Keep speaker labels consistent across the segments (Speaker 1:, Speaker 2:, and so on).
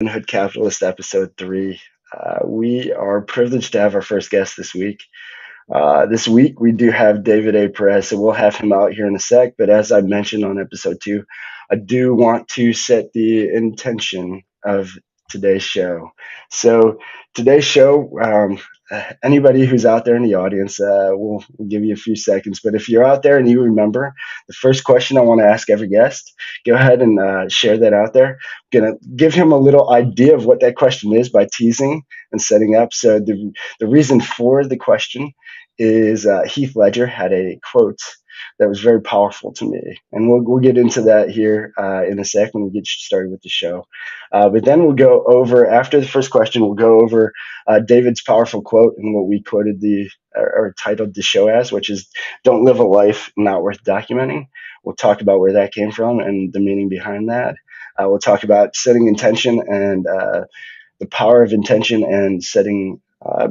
Speaker 1: Robinhood Capitalist episode 3. We are privileged to have our first guest this week. This week, we do have David A. Perez, so we'll have him out here in a sec. But as I mentioned on episode 2, I do want to set the intention of today's show. So, today's show, anybody who's out there in the audience, we'll give you a few seconds. But if you're out there and you remember the first question I want to ask every guest, go ahead and share that out there. I'm going to give him a little idea of what that question is by teasing and setting up. So, the reason for the question is Heath Ledger had a quote that was very powerful to me, and we'll get into that here in a sec when we get started with the show. But then we'll go over after the first question. We'll go over David's powerful quote and what we quoted or titled the show as, which is "Don't live a life not worth documenting." We'll talk about where that came from and the meaning behind that. We'll talk about setting intention and the power of intention and setting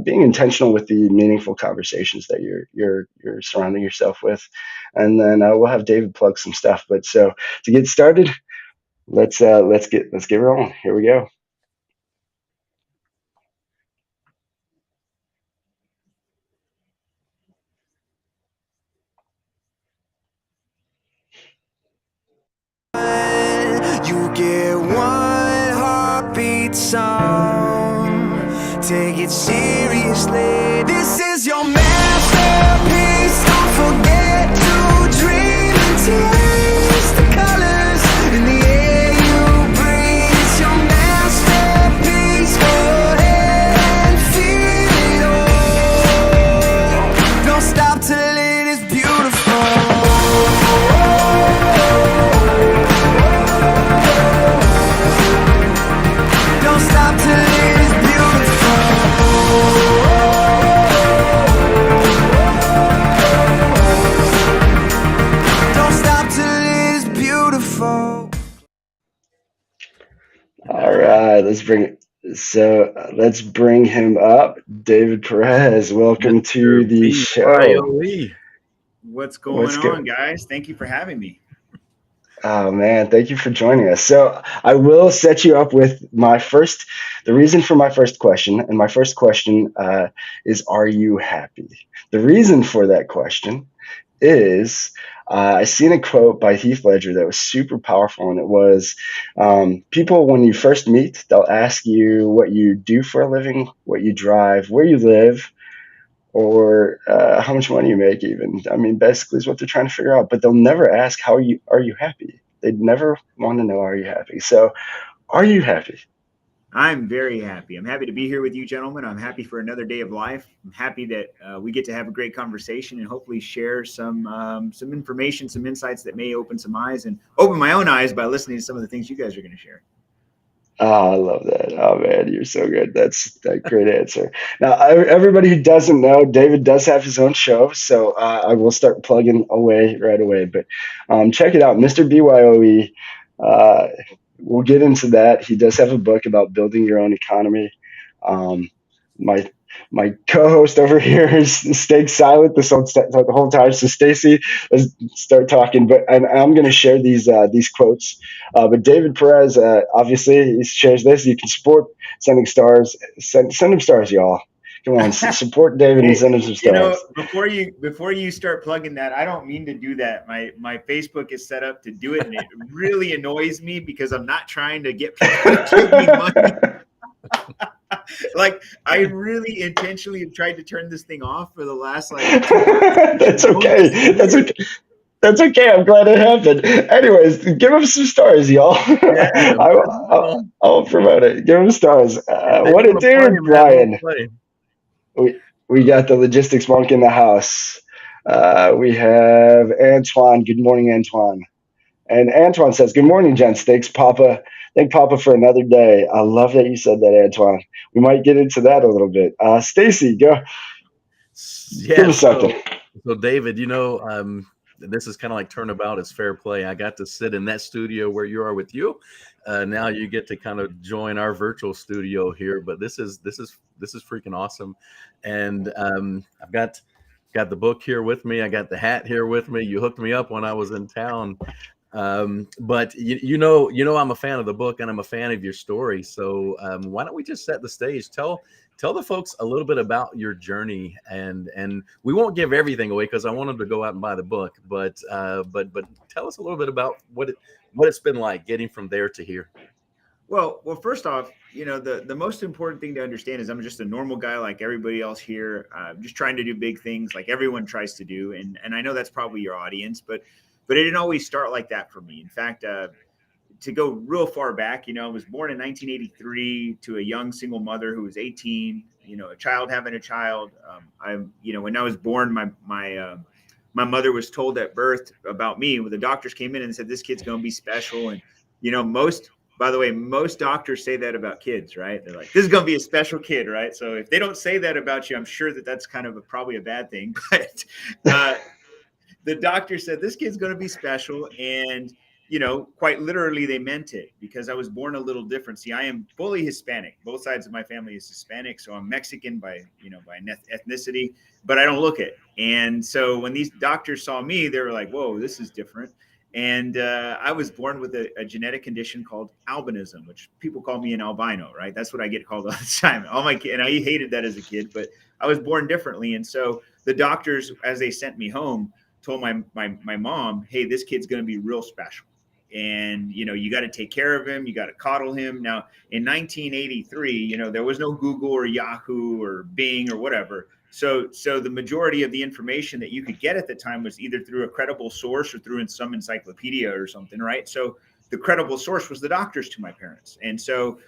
Speaker 1: being intentional with the meaningful conversations that you're surrounding yourself with, and then we'll have David plug some stuff. But so to get started, let's get rolling. Here we go.
Speaker 2: You get one heartbeat song. Take it seriously. This is your masterpiece. Don't forget to dream and taste the colors in the air you breathe. It's your masterpiece. Go ahead and feel it all. Don't stop till it is beautiful. Don't stop till it is beautiful. Don't stop till it is beautiful.
Speaker 1: All right, let's bring him up. David Perez, welcome to
Speaker 3: Mr.
Speaker 1: the show.
Speaker 3: BYOE.
Speaker 4: What's going
Speaker 1: What's good?
Speaker 4: on, guys? Thank you for having me.
Speaker 1: Oh man, thank you for joining us. So I will set you up with the reason for my first question, and my first question is, are you happy? The reason for that question is I seen a quote by Heath Ledger that was super powerful, and it was, people when you first meet, they'll ask you what you do for a living, what you drive, where you live, or how much money you make. Even, I mean, basically is what they're trying to figure out, but they'll never ask are you happy. They'd never want to know, are you happy? So are you happy?
Speaker 4: I'm very happy. I'm happy to be here with you, gentlemen. I'm happy for another day of life. I'm happy that we get to have a great conversation and hopefully share some information, some insights that may open some eyes and open my own eyes by listening to some of the things you guys are going to share.
Speaker 1: Oh, I love that. Oh man, you're so good. That's that great answer. Now, everybody who doesn't know, David does have his own show, so I will start plugging away right away. But check it out, Mr. BYOE. Uh, we'll get into that. He does have a book about building your own economy. Um, my my co-host over here is staying silent the whole time. So Stacy, let's start talking. But I'm going to share these quotes. But David Perez, obviously, he shares this. You can support sending stars. Send him stars, y'all. Come on, support David and
Speaker 4: Hey,
Speaker 1: send him some stars.
Speaker 4: before you start plugging that, I don't mean to do that. My Facebook is set up to do it, and it really annoys me because I'm not trying to get people to give me money. Like, I really intentionally have tried to turn this thing off for the last like 2 months.
Speaker 1: That's okay. That's okay. That's okay. I'm glad it happened. Anyways, give him some stars, y'all.
Speaker 4: Yeah.
Speaker 1: I'll promote it. Give him stars.
Speaker 3: If they
Speaker 1: What it
Speaker 3: want to play,
Speaker 1: do,
Speaker 3: man, we'll
Speaker 1: Brian?
Speaker 3: play.
Speaker 1: We got the logistics monk in the house. We have Antoine. Good morning, Antoine. And Antoine says, "Good morning, gents. Thanks, Papa. Thank Papa for another day." I love that you said that, Antoine. We might get into that a little bit. Stacy, go. Give
Speaker 3: Yeah,
Speaker 1: us something.
Speaker 3: so David, this is kind of like turnabout is fair play. I got to sit in that studio where you are with you. Now you get to kind of join our virtual studio here, but this is freaking awesome. And I've got the book here with me. I got the hat here with me. You hooked me up when I was in town. But I'm a fan of the book and I'm a fan of your story. So why don't we just set the stage? Tell the folks a little bit about your journey, and we won't give everything away because I want them to go out and buy the book. But tell us a little bit about what it's been like getting from there to here.
Speaker 4: Well, first off, the most important thing to understand is I'm just a normal guy like everybody else here, just trying to do big things like everyone tries to do, and I know that's probably your audience, but it didn't always start like that for me. In fact, to go real far back, I was born in 1983 to a young single mother who was 18. A child having a child. When I was born, my mother was told at birth about me. When the doctors came in and said this kid's going to be special, and by the way, most doctors say that about kids, right? They're like, this is going to be a special kid, right? So if they don't say that about you, I'm sure that's kind of probably a bad thing. But the doctor said, this kid's going to be special. And, quite literally, they meant it because I was born a little different. See, I am fully Hispanic. Both sides of my family is Hispanic. So I'm Mexican by ethnicity, but I don't look it. And so when these doctors saw me, they were like, whoa, this is different. And I was born with a genetic condition called albinism, which people call me an albino, right? That's what I get called all the time. And I hated that as a kid, but I was born differently. And so the doctors, as they sent me home, told my mom, hey, this kid's going to be real special. And, you got to take care of him. You got to coddle him. Now, in 1983, there was no Google or Yahoo or Bing or whatever. So the majority of the information that you could get at the time was either through a credible source or through some encyclopedia or something, right? So the credible source was the doctors to my parents. And so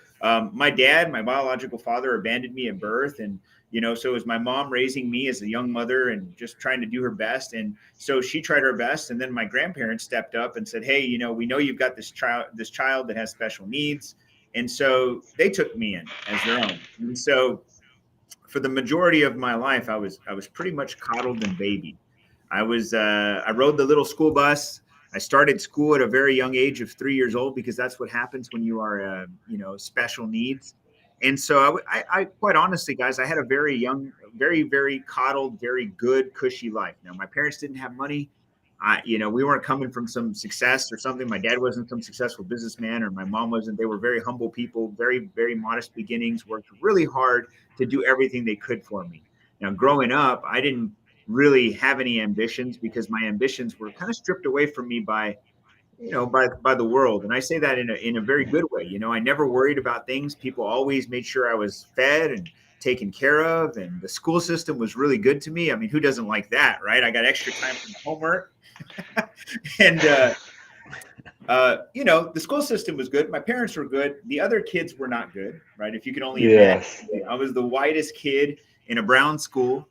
Speaker 4: my dad, my biological father, abandoned me at birth. And, so it was my mom raising me as a young mother and just trying to do her best. And so she tried her best. And then my grandparents stepped up and said, hey, we know you've got this child that has special needs. And so they took me in as their own. And so for the majority of my life, I was pretty much coddled and babied. I rode the little school bus. I started school at a very young age of 3 years old because that's what happens when you are, special needs. And so I quite honestly, guys, I had a very young, very, very coddled, very good, cushy life. Now, my parents didn't have money. We weren't coming from some success or something. My dad wasn't some successful businessman, or my mom wasn't. They were very humble people, very, very modest beginnings, worked really hard to do everything they could for me. Now, growing up, I didn't really have any ambitions because my ambitions were kind of stripped away from me by the world. And I say that in a very good way. I never worried about things. People always made sure I was fed and taken care of. And the school system was really good to me. I mean, who doesn't like that, right? I got extra time for homework. And, the school system was good. My parents were good. The other kids were not good, right? If you can only
Speaker 1: Yes.
Speaker 4: imagine. I was the whitest kid in a brown school.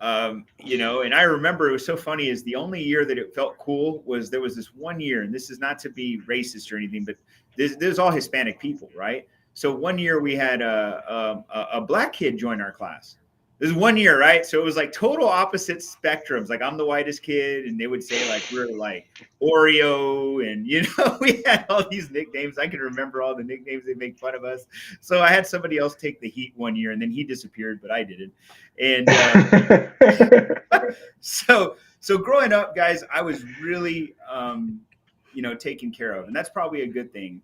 Speaker 4: And I remember it was so funny is the only year that it felt cool was there was this one year, and this is not to be racist or anything, but there's all Hispanic people, right? So one year we had a black kid join our class. This is 1 year, right? So it was like total opposite spectrums. Like I'm the whitest kid, and they would say like we're like Oreo, and we had all these nicknames. I can remember all the nicknames they make fun of us. So I had somebody else take the heat 1 year, and then he disappeared, but I didn't. And so growing up, guys, I was really taken care of, and that's probably a good thing.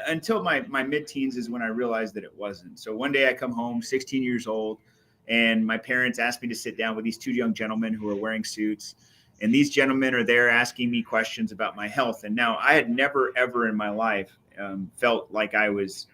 Speaker 4: Until my mid-teens is when I realized that it wasn't. So one day I come home, 16 years old. And my parents asked me to sit down with these two young gentlemen who are wearing suits. And these gentlemen are there asking me questions about my health. And now I had never, ever in my life felt like I was,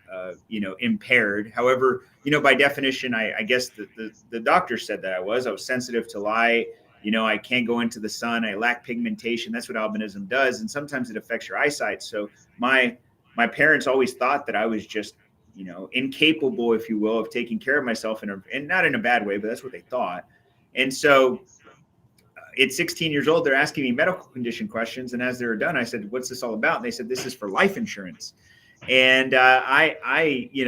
Speaker 4: impaired. However, by definition, I guess the doctor said that I was sensitive to light. I can't go into the sun. I lack pigmentation. That's what albinism does. And sometimes it affects your eyesight. So my parents always thought that I was just, incapable, if you will, of taking care of myself and not in a bad way, but that's what they thought. And so at 16 years old, they're asking me medical condition questions. And as they were done, I said, what's this all about? And they said, this is for life insurance. And I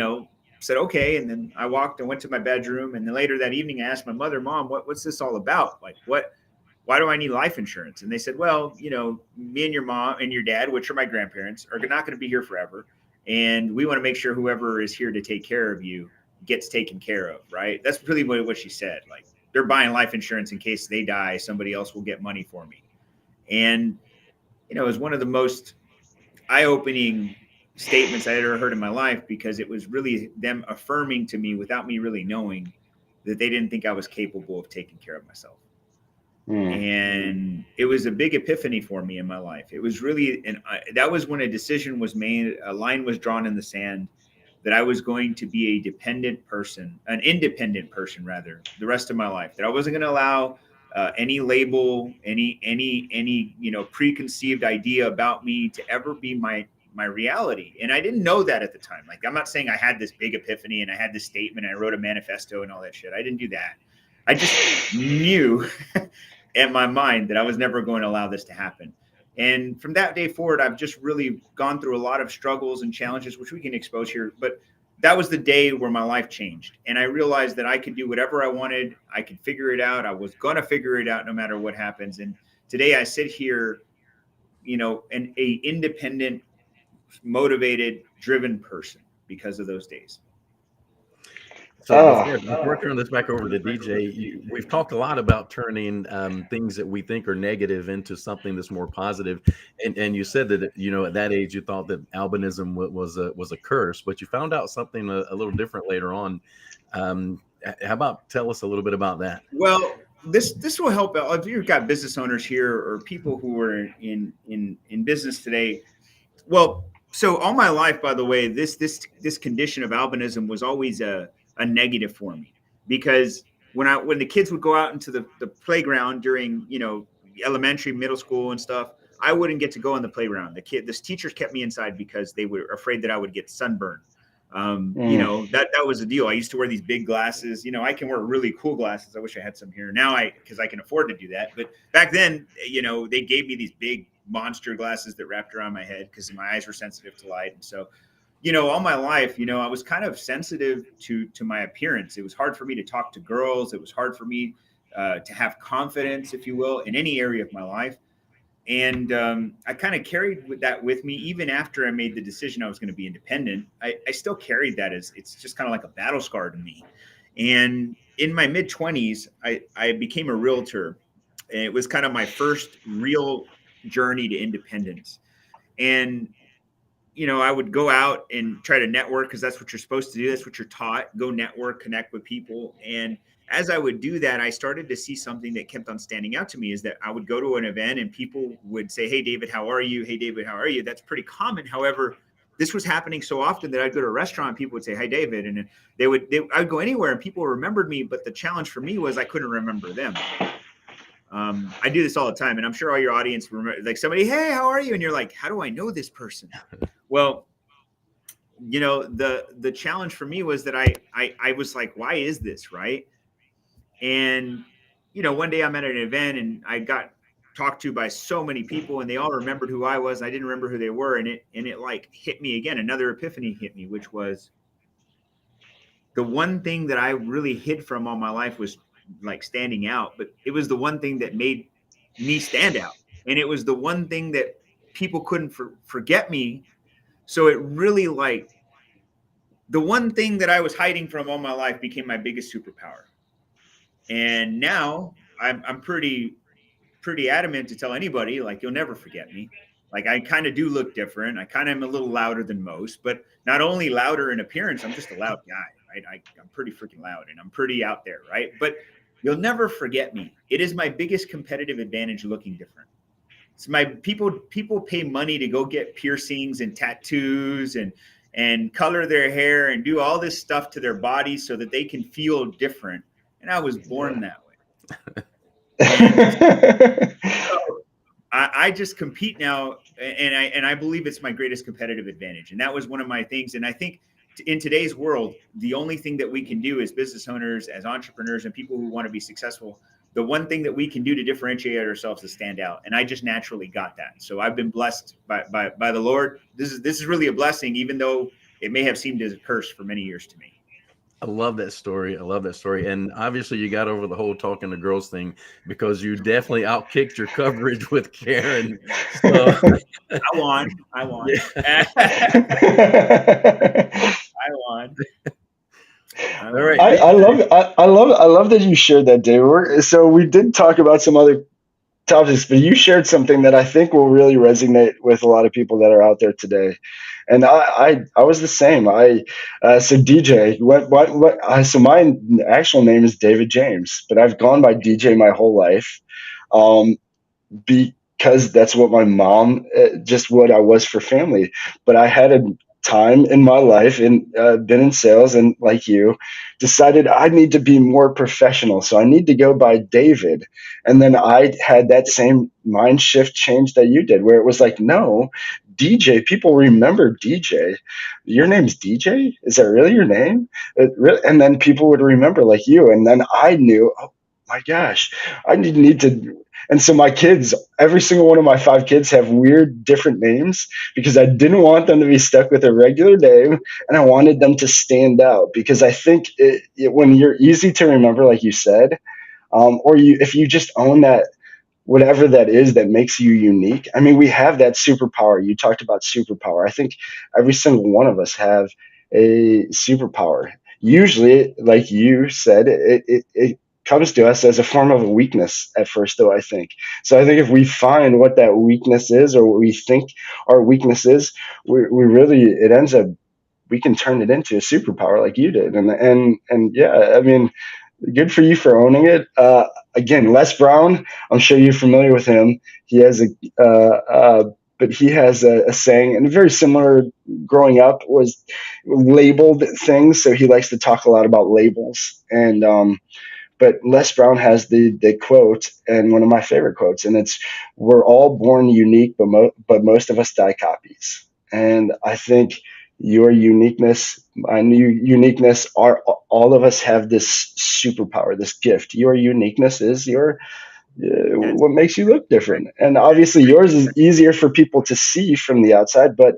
Speaker 4: said, okay. And then I went to my bedroom. And then later that evening, I asked my mother, Mom, what's this all about? Like, why do I need life insurance? And they said, well, me and your mom and your dad, which are my grandparents, are not going to be here forever. And we want to make sure whoever is here to take care of you gets taken care of, right? That's really what she said. Like, they're buying life insurance in case they die. Somebody else will get money for me. And you know, it was one of the most eye-opening statements I ever heard in my life, because it was really them affirming to me without me really knowing that they didn't think I was capable of taking care of myself. And it was a big epiphany for me in my life. It was really, that was when a decision was made, a line was drawn in the sand, that I was going to be a dependent person, an independent person rather, the rest of my life. That I wasn't going to allow any label, any you know, preconceived idea about me to ever be my reality. And I didn't know that at the time. Like, I'm not saying I had this big epiphany and I had this statement and I wrote a manifesto and all that shit. I didn't do that. I just knew in my mind that I was never going to allow this to happen. And from that day forward, I've just really gone through a lot of struggles and challenges, which we can expose here. But that was the day where my life changed. And I realized that I could do whatever I wanted. I could figure it out. I was going to figure it out no matter what happens. And today I sit here, you know, an independent, motivated, driven person because of those days.
Speaker 3: So before I turn this back over to DJ, we've talked a lot about turning things that we think are negative into something that's more positive. And you said that, you know, at that age you thought that albinism was a curse, but you found out something a little different later on. How about tell us a little bit about that?
Speaker 4: Well, this will help out if you've got business owners here or people who are in business today. Well, so all my life, by the way, this condition of albinism was always a negative for me, because when the kids would go out into the playground during, you know, elementary, middle school and stuff, I wouldn't get to go on the playground. The teachers kept me inside because they were afraid that I would get sunburned. You know, that was the deal. I used to wear these big glasses. You know, I can wear really cool glasses. I wish I had some here now, because I can afford to do that. But back then, you know, they gave me these big monster glasses that wrapped around my head because my eyes were sensitive to light. And so, you know, all my life, you know, I was kind of sensitive to my appearance. It was hard for me to talk to girls. It was hard for me to have confidence, if you will, in any area of my life. And I kind of carried that with me even after I made the decision I was going to be independent. I still carried that as it's just kind of like a battle scar to me. And in my mid-20s, I became a realtor. And it was kind of my first real journey to independence. And you know, I would go out and try to network because that's what you're supposed to do. That's what you're taught. Go network, connect with people. And as I would do that, I started to see something that kept on standing out to me, is that I would go to an event and people would say, "Hey, David, how are you? Hey, David, how are you?" That's pretty common. However, this was happening so often that I'd go to a restaurant and people would say, "Hi, David." And I'd go anywhere and people remembered me. But the challenge for me was I couldn't remember them. I do this all the time, and I'm sure all your audience remember, like somebody, "Hey, how are you?" And you're like, "How do I know this person?" Well, you know, the challenge for me was that I was like, why is this, right? And, you know, one day I'm at an event and I got talked to by so many people and they all remembered who I was. I didn't remember who they were. And it like hit me again. Another epiphany hit me, which was the one thing that I really hid from all my life was like standing out, but it was the one thing that made me stand out. And it was the one thing that people couldn't forget me. So it really, like, the one thing that I was hiding from all my life became my biggest superpower. And now I'm pretty adamant to tell anybody, like, you'll never forget me. Like, I kind of do look different. I kind of am a little louder than most, but not only louder in appearance, I'm just a loud guy, right? I'm pretty freaking loud and I'm pretty out there, right? But you'll never forget me. It is my biggest competitive advantage, looking different. So my people pay money to go get piercings and tattoos and color their hair and do all this stuff to their bodies so that they can feel different. And I was born that way. And so I just compete now, and I believe it's my greatest competitive advantage. And that was one of my things. And I think in today's world, the only thing that we can do as business owners, as entrepreneurs, and people who want to be successful, the one thing that we can do to differentiate ourselves is stand out. And I just naturally got that. So I've been blessed by the Lord. This is really a blessing, even though it may have seemed as a curse for many years to me.
Speaker 3: I love that story. And obviously you got over the whole talking to girls thing because you definitely outkicked your coverage with Karen. So
Speaker 4: I won.
Speaker 3: Yeah.
Speaker 4: I won.
Speaker 3: All right.
Speaker 1: I love that you shared that, David. So we did talk about some other topics, but you shared something that I think will really resonate with a lot of people that are out there today. And I was the same. So DJ, so my actual name is David James, but I've gone by DJ my whole life. Um, because that's what my mom, just what I was for family. But I had a time in my life and been in sales, and like you, decided I need to be more professional. So I need to go by David. And then I had that same mind shift change that you did, where it was like, no, DJ, people remember DJ. Your name's DJ? Is that really your name? And then people would remember like you. And then I knew, oh my gosh, I need to. And so my kids, every single one of my 5 kids have weird different names because I didn't want them to be stuck with a regular name, and I wanted them to stand out because I think when you're easy to remember, like you said, or if you just own that, whatever that is that makes you unique. I mean, we have that superpower. You talked about superpower. I think every single one of us have a superpower. Usually, like you said, it comes to us as a form of a weakness at first, though, I think. So I think if we find what that weakness is or what we think our weakness is, we really, it ends up, we can turn it into a superpower like you did. And yeah, I mean, good for you for owning it. Again, Les Brown, I'm sure you're familiar with him. He has but he has a saying, and very similar. Growing up was labeled things, so he likes to talk a lot about labels. And but Les Brown has the quote, and one of my favorite quotes, and it's, "We're all born unique, but most of us die copies." And I think your uniqueness, my new uniqueness, are all of us have this superpower, this gift. Your uniqueness is your
Speaker 4: That's
Speaker 1: what makes you look
Speaker 4: great.
Speaker 1: different. And
Speaker 4: That's
Speaker 1: obviously,
Speaker 4: great.
Speaker 1: yours is easier for people to see from the outside, but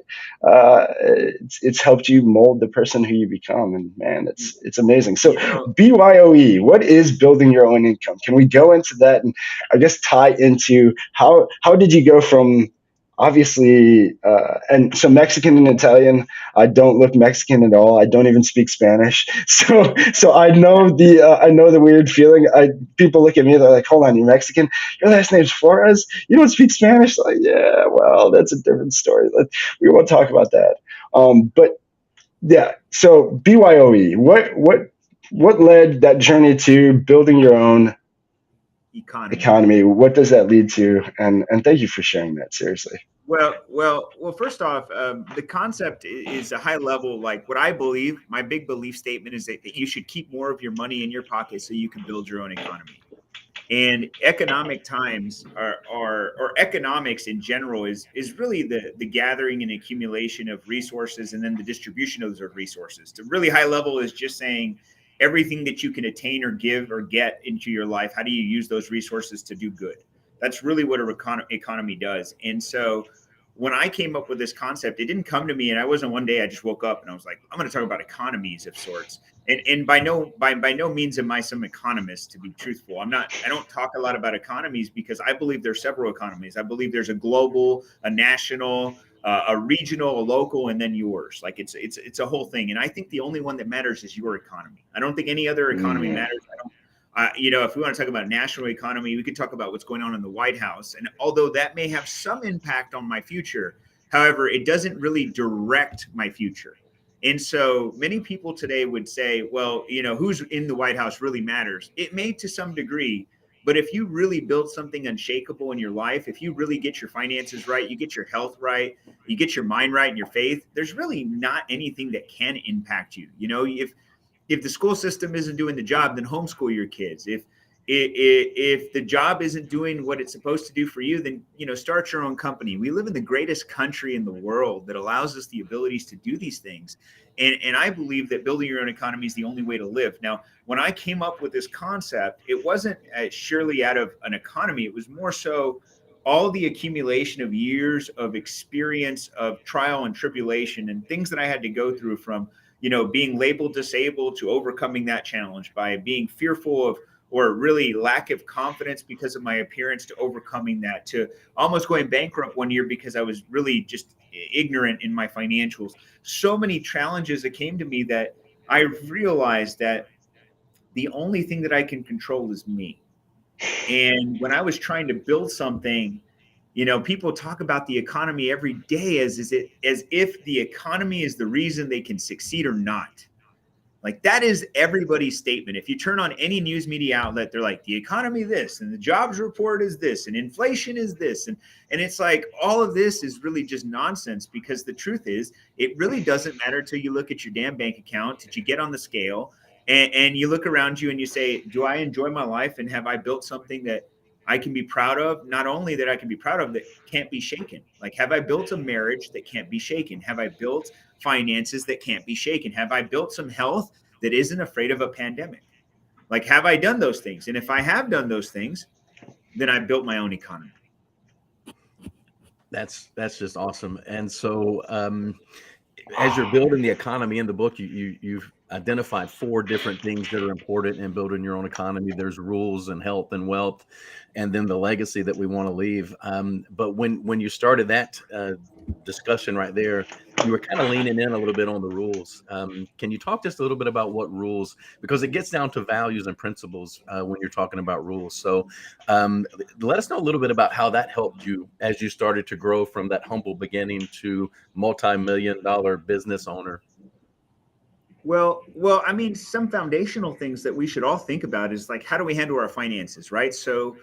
Speaker 1: it's helped you mold the person who you become. And man, it's amazing. So,
Speaker 4: You know,
Speaker 1: BYOE, what is building your own income? Can we go into that and I guess tie into how did you go from obviously and so Mexican and Italian. I don't look Mexican at all. I don't even speak Spanish. So I know the weird feeling. People look at me, they're like, hold on, you're Mexican? Your last name's Flores? You don't speak Spanish? Like, yeah, well, that's a different story. We won't talk about that. But yeah, so BYOE, what led that journey to building your own
Speaker 4: economy.
Speaker 1: economy? What does that lead to? And thank you for sharing that, seriously.
Speaker 4: Well. First off, the concept is a high level. Like what I believe, my big belief statement is that you should keep more of your money in your pocket so you can build your own economy. And economic times or economics in general is really the gathering and accumulation of resources and then the distribution of those resources. To really high level is just saying everything that you can attain or give or get into your life. How do you use those resources to do good? That's really what an economy does. And so when I came up with this concept, it didn't come to me, and I wasn't one day I just woke up and I was like, I'm going to talk about economies of sorts. And by no means am I some economist, to be truthful. I don't talk a lot about economies because I believe there's several economies. I believe there's a global, a national, a regional, a local, and then yours. Like it's a whole thing. And I think the only one that matters is your economy. I don't think any other economy
Speaker 1: Mm,
Speaker 4: matters. I don't. If we want to talk about national economy, we could talk about what's going on in the White House. And although that may have some impact on my future, however, it doesn't really direct my future. And so many people today would say, well, who's in the White House really matters. It may to some degree, but if you really build something unshakable in your life, if you really get your finances right, you get your health right, you get your mind right and your faith, there's really not anything that can impact you. If the school system isn't doing the job, then homeschool your kids. If the job isn't doing what it's supposed to do for you, then start your own company. We live in the greatest country in the world that allows us the abilities to do these things. And I believe that building your own economy is the only way to live. Now, when I came up with this concept, it wasn't surely out of an economy. It was more so all the accumulation of years of experience of trial and tribulation and things that I had to go through from being labeled disabled to overcoming that challenge by being fearful of or really lack of confidence because of my appearance to overcoming that to almost going bankrupt one year because I was really just ignorant in my financials. So many challenges that came to me that I realized that the only thing that I can control is me. And when I was trying to build something, people talk about the economy every day as if the economy is the reason they can succeed or not. Like, that is everybody's statement. If you turn on any news media outlet, they're like, the economy this, and the jobs report is this, and inflation is this. And it's like, all of this is really just nonsense, because the truth is, it really doesn't matter till you look at your damn bank account, that you get on the scale, and you look around you and you say, do I enjoy my life, and have I built something that I can be proud of? Not only that I can be proud of, that can't be shaken. Like, have I built a marriage that can't be shaken? Have I built finances that can't be shaken? Have I built some health that isn't afraid of a pandemic? Like, have I done those things? And if I have done those things, then I've built my own economy.
Speaker 3: That's just awesome. And so, as you're building the economy in the book, you've identified 4 different things that are important in building your own economy. There's rules and health and wealth, and then the legacy that we want to leave. But when you started that discussion right there, you were kind of leaning in a little bit on the rules. Can you talk just a little bit about what rules, because it gets down to values and principles when you're talking about rules. So let us know a little bit about how that helped you as you started to grow from that humble beginning to multi-million-dollar business owner.
Speaker 4: Well, I mean, some foundational things that we should all think about is, like, how do we handle our finances, right? So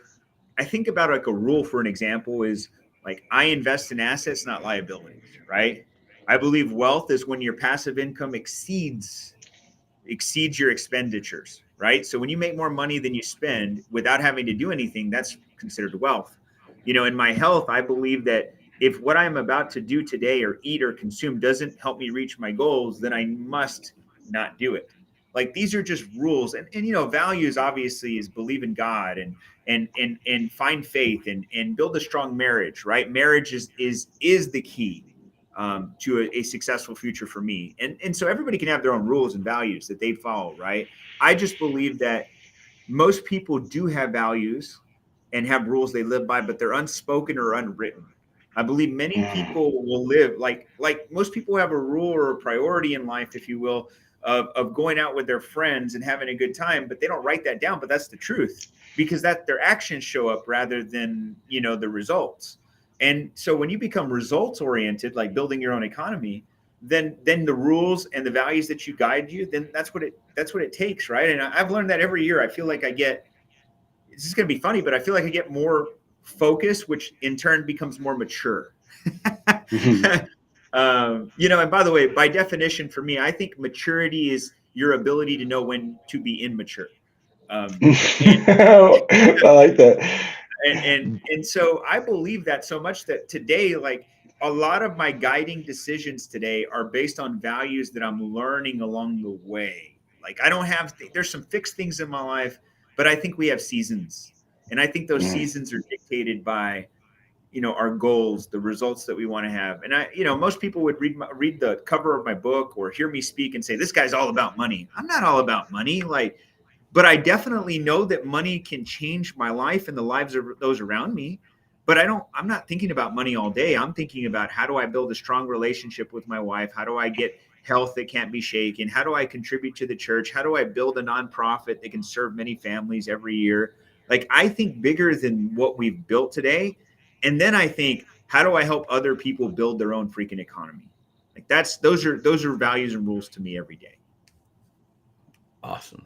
Speaker 4: I think about, like, a rule, for an example, is like, I invest in assets, not liabilities, right? I believe wealth is when your passive income exceeds your expenditures, right? So when you make more money than you spend without having to do anything, that's considered wealth. In my health, I believe that if what I'm about to do today, or eat or consume, doesn't help me reach my goals, then I must not do it. Like, these are just rules. And values obviously is believe in God, and find faith, and build a strong marriage, right? Marriage is the key to a successful future for me. And so everybody can have their own rules and values that they follow, right? I just believe that most people do have values and have rules they live by, but they're unspoken or unwritten. I believe many people will live like most people have a rule or a priority in life, if you will, of going out with their friends and having a good time, but they don't write that down. But that's the truth, because that their actions show up rather than the results. And so when you become results oriented, like building your own economy, then the rules and the values that you guide you, then that's what it takes, right? And I've learned that every year. I feel like this is going to be funny, but I feel like I get more focus, which in turn becomes more mature. And by the way, by definition for me, I think maturity is your ability to know when to be immature.
Speaker 1: I like that.
Speaker 4: And so I believe that so much that today, like, a lot of my guiding decisions today are based on values that I'm learning along the way. Like, I don't have, there's some fixed things in my life, but I think we have seasons. And I think those seasons are dictated by, our goals, the results that we want to have. And most people would read the cover of my book or hear me speak and say, this guy's all about money. I'm not all about money. But I definitely know that money can change my life and the lives of those around me. But I'm not thinking about money all day. I'm thinking about, how do I build a strong relationship with my wife? How do I get health that can't be shaken? How do I contribute to the church? How do I build a nonprofit that can serve many families every year? Like, I think bigger than what we've built today. And then I think, how do I help other people build their own freaking economy? Like, those are values and rules to me every day.
Speaker 3: Awesome.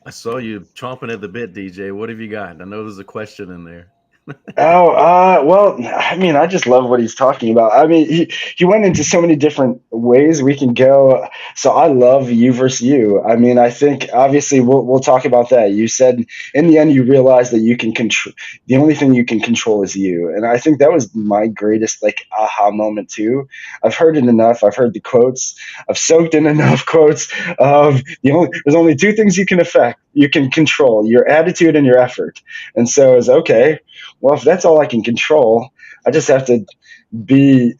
Speaker 3: I saw you chomping at the bit, DJ. What have you got? I know there's a question in there.
Speaker 1: Well, I mean, I just love what he's talking about. I mean, he went into so many different ways we can go. So I love you versus you. I mean, I think obviously we'll talk about that. You said in the end you realize that you can control, the only thing you can control is you. And I think that was my greatest like aha moment too. I've heard it enough. I've heard the quotes. I've soaked in enough quotes of there's only 2 things you can affect. You can control your attitude and your effort. And so it's okay. Well, if that's all I can control, I just have to be,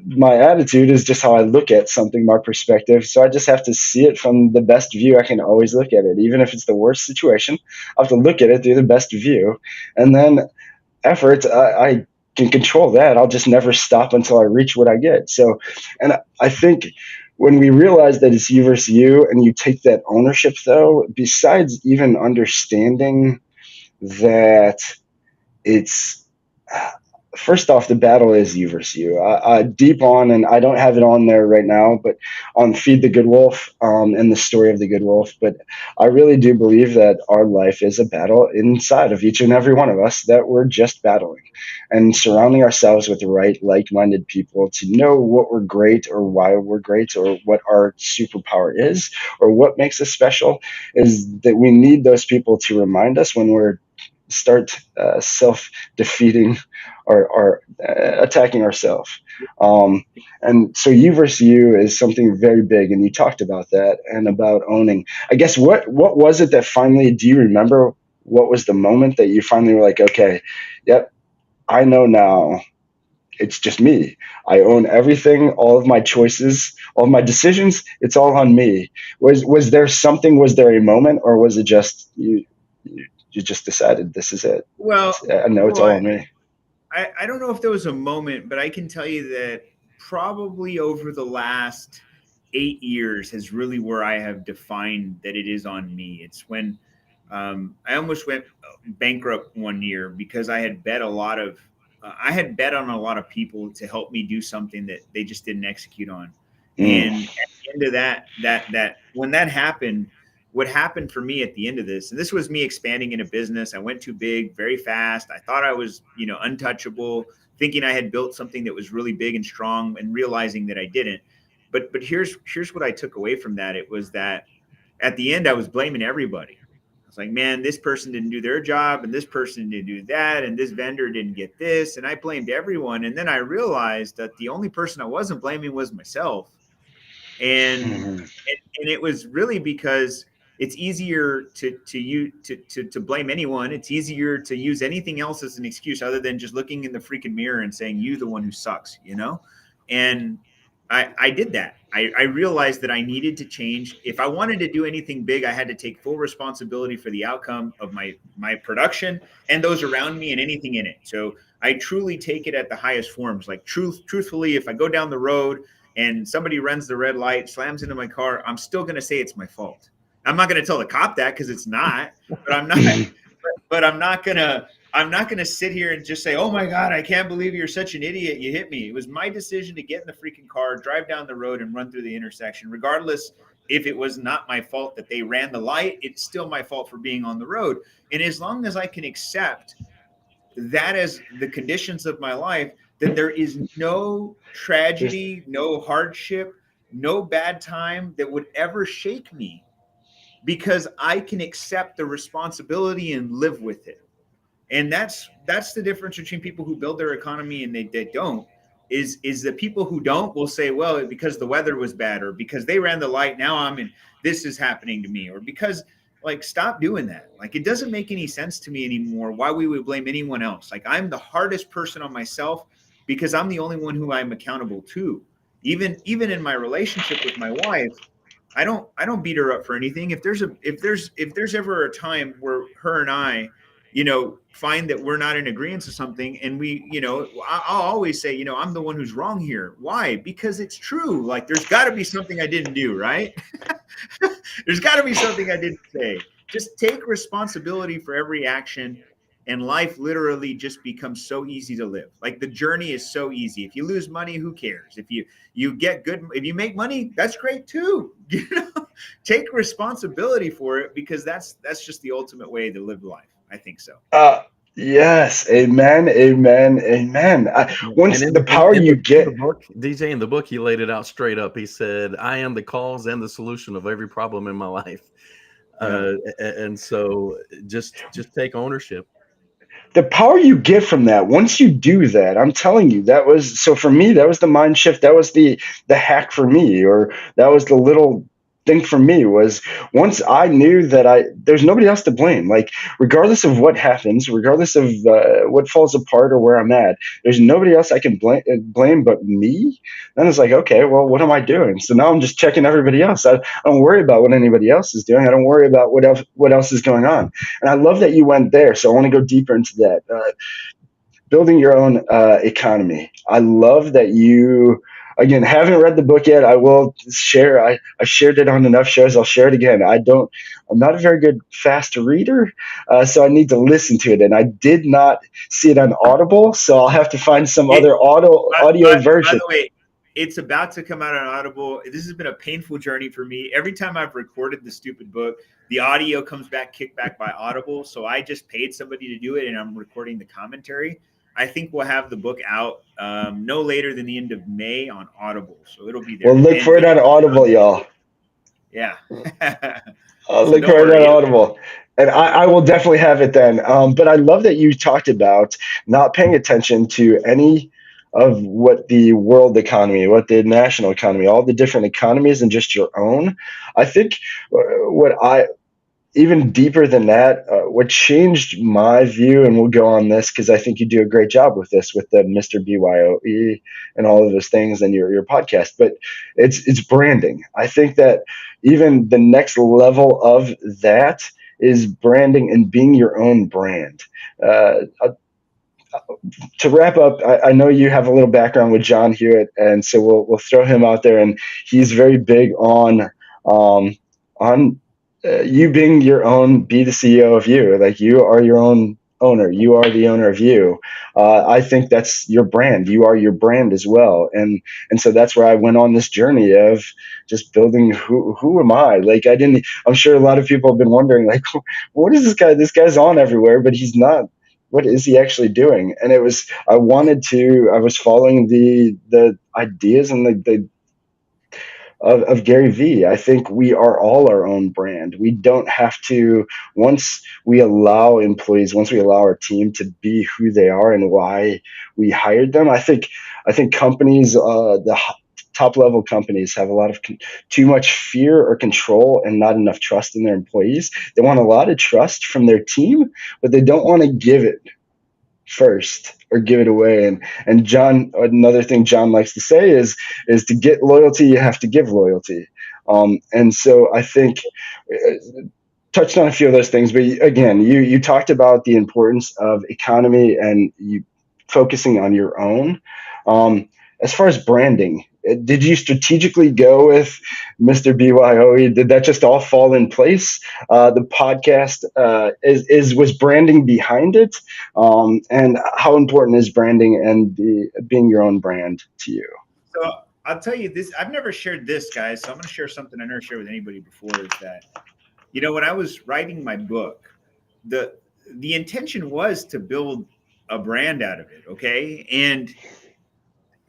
Speaker 1: my attitude is just how I look at something, my perspective. So I just have to see it from the best view I can always look at it. Even if it's the worst situation, I have to look at it through the best view. And then effort, I can control that. I'll just never stop until I reach what I get. So, and I think when we realize that it's you versus you, and you take that ownership, though, besides even understanding that it's first off, the battle is you versus you. Deep on, and I don't have it on there right now, but on Feed the Good Wolf, and the story of the Good Wolf. But I really do believe that our life is a battle inside of each and every one of us, that we're just battling, and surrounding ourselves with the right, like-minded people to know what we're great, or why we're great, or what our superpower is, or what makes us special, is that we need those people to remind us when we're start self-defeating, or attacking ourselves. And so you versus you is something very big, and you talked about that and about owning. I guess what was it that finally, do you remember what was the moment that you finally were like, okay, yep, I know now, it's just me. I own everything, all of my choices, all of my decisions. It's all on me. Was there something? Was there a moment, or was it just you just decided this is it? I know it's
Speaker 4: Well,
Speaker 1: all on me.
Speaker 4: I don't know if there was a moment, but I can tell you that probably over the last 8 years has really where I have defined that it is on me. It's when I almost went bankrupt one year because I had bet on a lot of people to help me do something that they just didn't execute on.
Speaker 1: Mm.
Speaker 4: And at the end of that when that happened, what happened for me at the end of this, and this was me expanding in a business. I went too big very fast. I thought I was, untouchable, thinking I had built something that was really big and strong, and realizing that I didn't. But here's what I took away from that. It was that at the end I was blaming everybody. I was like, man, this person didn't do their job, and this person didn't do that, and this vendor didn't get this, and I blamed everyone. And then I realized that the only person I wasn't blaming was myself. and
Speaker 1: Mhm.
Speaker 4: and it was really because it's easier to blame anyone. It's easier to use anything else as an excuse other than just looking in the freaking mirror and saying you the one who sucks. And I did that. I realized that I needed to change. If I wanted to do anything big, I had to take full responsibility for the outcome of my production and those around me and anything in it. So I truly take it at the highest forms. Like truthfully, if I go down the road and somebody runs the red light, slams into my car, I'm still going to say it's my fault. I'm not going to tell the cop that because it's not, but I'm not, but I'm not going to sit here and just say, oh my God, I can't believe you're such an idiot. You hit me. It was my decision to get in the freaking car, drive down the road and run through the intersection. Regardless if it was not my fault that they ran the light, it's still my fault for being on the road. And as long as I can accept that as the conditions of my life, then there is no
Speaker 1: There's
Speaker 4: tragedy, no hardship, no bad time that would ever shake me because I can accept the responsibility and live with it. And that's the difference between people who build their economy and they don't. Is the people who don't will say, well, because the weather was bad, or because they ran the light, now I'm in, this is happening to me, or because, like, stop doing that. Like, it doesn't make any sense to me anymore why we would blame anyone else. Like, I'm the hardest person on myself because I'm the only one who I'm accountable to. Even in my relationship with my wife, I don't beat her up for anything. If there's ever a time where her and I, find that we're not in agreement to something, and I'll always say, I'm the one who's wrong here. Why? Because it's true. Like, there's got to be something I didn't do, right? There's got to be something I didn't say. Just take responsibility for every action, and life literally just becomes so easy to live. Like, the journey is so easy. If you lose money, who cares? If you make money, that's great too. Take responsibility for it, because that's just the ultimate way to live life. I think so.
Speaker 1: uh, yes, amen, amen, amen.
Speaker 3: And
Speaker 1: Once
Speaker 3: in
Speaker 1: the
Speaker 3: the
Speaker 1: power you
Speaker 3: in the
Speaker 1: get,
Speaker 3: book, DJ, in the book, he laid it out straight up. He said, "I am the cause and the solution of every problem in my life."
Speaker 4: Yeah.
Speaker 3: And so just take ownership.
Speaker 1: the power you get from that, once you do that, I'm telling you, that was, so for me, that was the mind shift. That was the hack for me, or that was the little thing for me, was once I knew that there's nobody else to blame. Like, regardless of what happens, regardless of what falls apart or where I'm at, there's nobody else I can blame but me. Then it's like, okay, well, what am I doing? So now I'm just checking everybody else. I don't worry about what anybody else is doing. I don't worry about what else is going on. And I love that you went there. So I want to go deeper into that. Building your own economy. I love that you again, haven't read the book yet. I will share. I shared it on enough shows. I'll share it again. I'm not a very good fast reader, so I need to listen to it. And I did not see it on Audible, so I'll have to find some
Speaker 4: It,
Speaker 1: other audio
Speaker 4: by
Speaker 1: version.
Speaker 4: the way, it's about to come out on Audible. This has been a painful journey for me. Every time I've recorded the stupid book, the audio comes back kicked back by Audible. So I just paid somebody to do it, and I'm recording the commentary. I think we'll have the book out no later than the end of May on Audible, so it'll be
Speaker 1: Well,
Speaker 4: there.
Speaker 1: look for it on Audible, y'all.
Speaker 4: Yeah. So
Speaker 1: Look
Speaker 4: don't
Speaker 1: for it on
Speaker 4: worry.
Speaker 1: Audible. And I will definitely have it then. But I love that you talked about not paying attention to any of what the world economy, what the national economy, all the different economies, and just your own. I think what I even deeper than that, what changed my view, and we'll go on this because I think you do a great job with this, with the Mr. BYOE and all of those things and your podcast. But it's branding. I think that even the next level of that is branding and being your own brand. Uh, to wrap up, I know you have a little background with John Hewitt, and so we'll throw him out there. And he's very big um, on you being your own, be the CEO of you. Like, you are your own owner. You are the owner of you. I think that's your brand. You are your brand as well. And so that's where I went on this journey of just building who am I? Like, I didn't. I'm sure a lot of people have been wondering, like, what is this guy? This guy's on everywhere, but he's not. What is he actually doing? And it was, I was following the ideas and the of Gary Vee. I think we are all our own brand. We don't have to, once we allow employees, once we allow our team to be who they are and why we hired them. I think companies, the top level companies, have a lot of too much fear or control and not enough trust in their employees. They want a lot of trust from their team, but they don't want to give it first or give it away. And John, another thing John likes to say is to get loyalty, you have to give loyalty. And so I think touched on a few of those things, but again, you talked about the importance of economy and you focusing on your own. As far as branding, did you strategically go with Mr. BYOE? Did that just all fall in place? The podcast was branding behind it, and how important is branding and being your own brand to you?
Speaker 4: So I'll tell you this. I've never shared this, guys. So I'm going to share something I never shared with anybody before. Is that, when I was writing my book, the intention was to build a brand out of it. Okay, and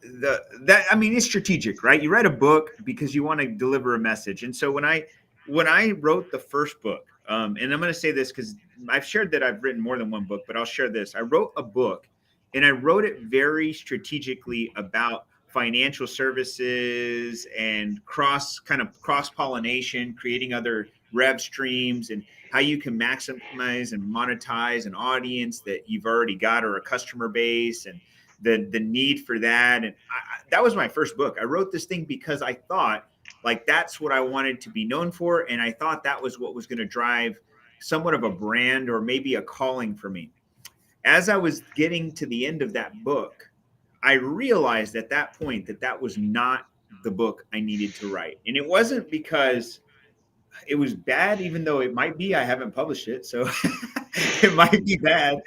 Speaker 4: it's strategic, right? You write a book because you want to deliver a message. And so when I wrote the first book, and I'm going to say this because I've shared that I've written more than one book, but I'll share this. I wrote a book, and I wrote it very strategically about financial services and cross pollination, creating other rev streams, and how you can maximize and monetize an audience that you've already got, or a customer base, and the need for that. And that was my first book. I wrote this thing because I thought, like, that's what I wanted to be known for, and I thought that was what was going to drive somewhat of a brand or maybe a calling for me. As I was getting to the end of that book, I realized at that point that that was not the book I needed to write. And it wasn't because it was bad, even though it might be. I haven't published it, so it might be bad.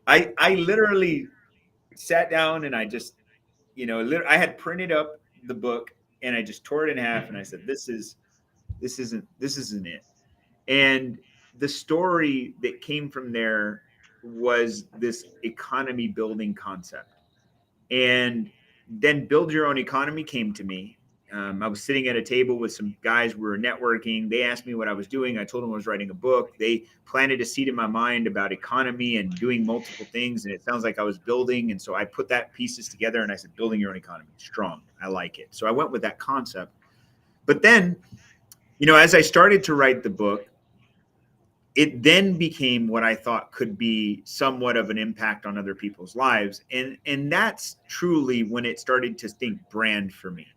Speaker 4: I literally sat down and I just, I had printed up the book and I just tore it in half and I said, this isn't it. And the story that came from there was this economy building concept. And then Build Your Own Economy came to me. I was sitting at a table with some guys. We were networking. They asked me what I was doing. I told them I was writing a book. They planted a seed in my mind about economy and doing multiple things. And it sounds like I was building. And so I put that pieces together and I said, building your own economy, strong. I like it. So I went with that concept. But then, as I started to write the book, it then became what I thought could be somewhat of an impact on other people's lives. And that's truly when it started to think brand for me.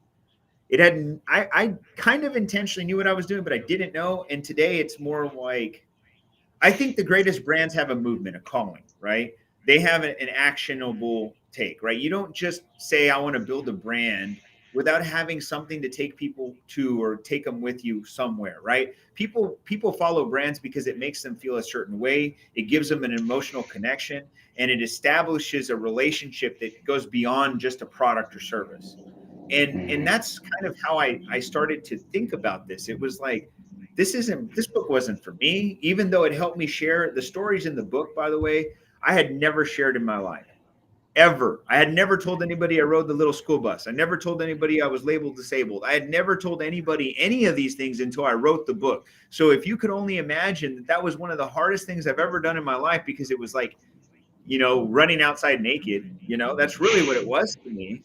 Speaker 4: It hadn't, I kind of intentionally knew what I was doing, but I didn't know. And today it's more like, I think the greatest brands have a movement, a calling, right? They have an actionable take, right? You don't just say, I want to build a brand without having something to take people to or take them with you somewhere, right? People follow brands because it makes them feel a certain way. It gives them an emotional connection, and it establishes a relationship that goes beyond just a product or service. And that's kind of how I started to think about this. It was like, this book wasn't for me, even though it helped me share the stories in the book, by the way, I had never shared in my life. Ever. I had never told anybody I rode the little school bus. I never told anybody I was labeled disabled. I had never told anybody any of these things until I wrote the book. So if you could only imagine that that was one of the hardest things I've ever done in my life, because it was like, running outside naked, that's really what it was to me.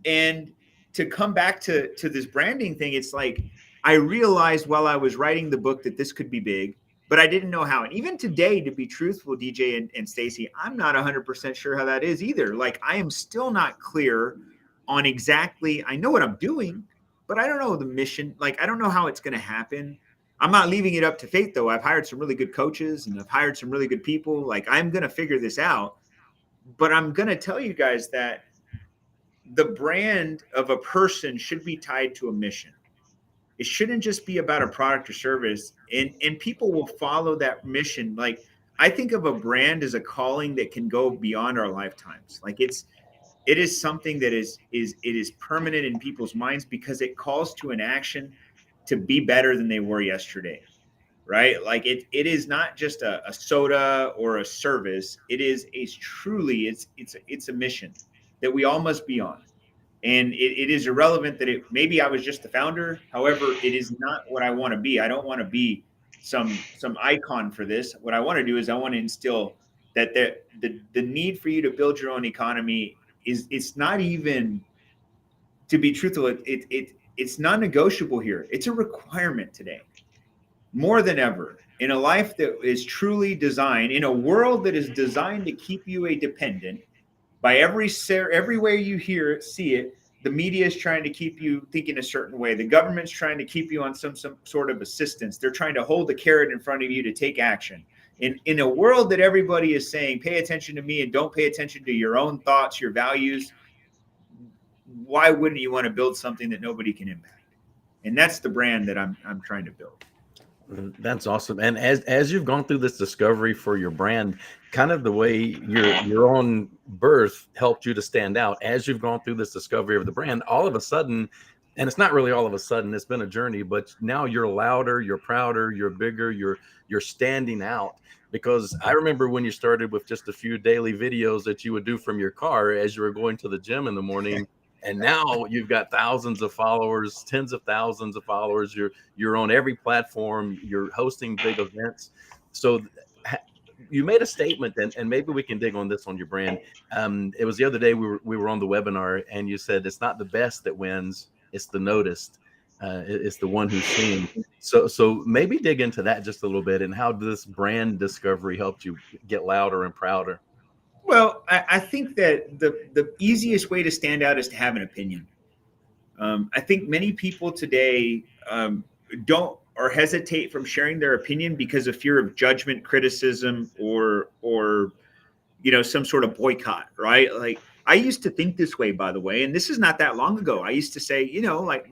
Speaker 4: And to come back to this branding thing, it's like I realized while I was writing the book that this could be big, but I didn't know how. And even today, to be truthful, DJ and Stacy, I'm not 100% sure how that is either. Like, I am still not clear on exactly, I know what I'm doing, but I don't know the mission. Like, I don't know how it's going to happen. I'm not leaving it up to fate, though. I've hired some really good coaches and I've hired some really good people. Like, I'm going to figure this out. But I'm going to tell you guys that the brand of a person should be tied to a mission. It shouldn't just be about a product or service. And people will follow that mission. Like, I think of a brand as a calling that can go beyond our lifetimes. Like, it is something that is permanent in people's minds because it calls to an action to be better than they were yesterday. Right? Like, it is not just a soda or a service. It is a truly, it's a mission that we all must be on. And it is irrelevant that maybe I was just the founder. However, it is not what I want to be. I don't want to be some icon for this. What I want to do is I want to instill that the need for you to build your own economy it's not even, to be truthful, it's non-negotiable here. It's a requirement today, more than ever, in a life that is truly designed, in a world that is designed to keep you a dependent. By every way you hear it, see it, the media is trying to keep you thinking a certain way. The government's trying to keep you on some sort of assistance. They're trying to hold the carrot in front of you to take action. In a world that everybody is saying, pay attention to me and don't pay attention to your own thoughts, your values, why wouldn't you want to build something that nobody can impact? And that's the brand that I'm trying to build.
Speaker 3: That's awesome. And as you've gone through this discovery for your brand, kind of the way your own birth helped you to stand out, as you've gone through this discovery of the brand, all of a sudden, and it's not really all of a sudden, it's been a journey, but now you're louder, you're prouder, you're bigger, you're standing out. Because I remember when you started with just a few daily videos that you would do from your car as you were going to the gym in the morning. And now you've got thousands of followers, tens of thousands of followers. You're on every platform. You're hosting big events. So you made a statement, and maybe we can dig on this on your brand. It was the other day we were on the webinar, and you said it's not the best that wins, it's the noticed. It's the one who's seen. So maybe dig into that just a little bit, and how this brand discovery helped you get louder and prouder.
Speaker 4: Well, I think that the easiest way to stand out is to have an opinion. I think many people today don't or hesitate from sharing their opinion because of fear of judgment, criticism, or some sort of boycott, right? Like, I used to think this way, by the way, and this is not that long ago. I used to say, like,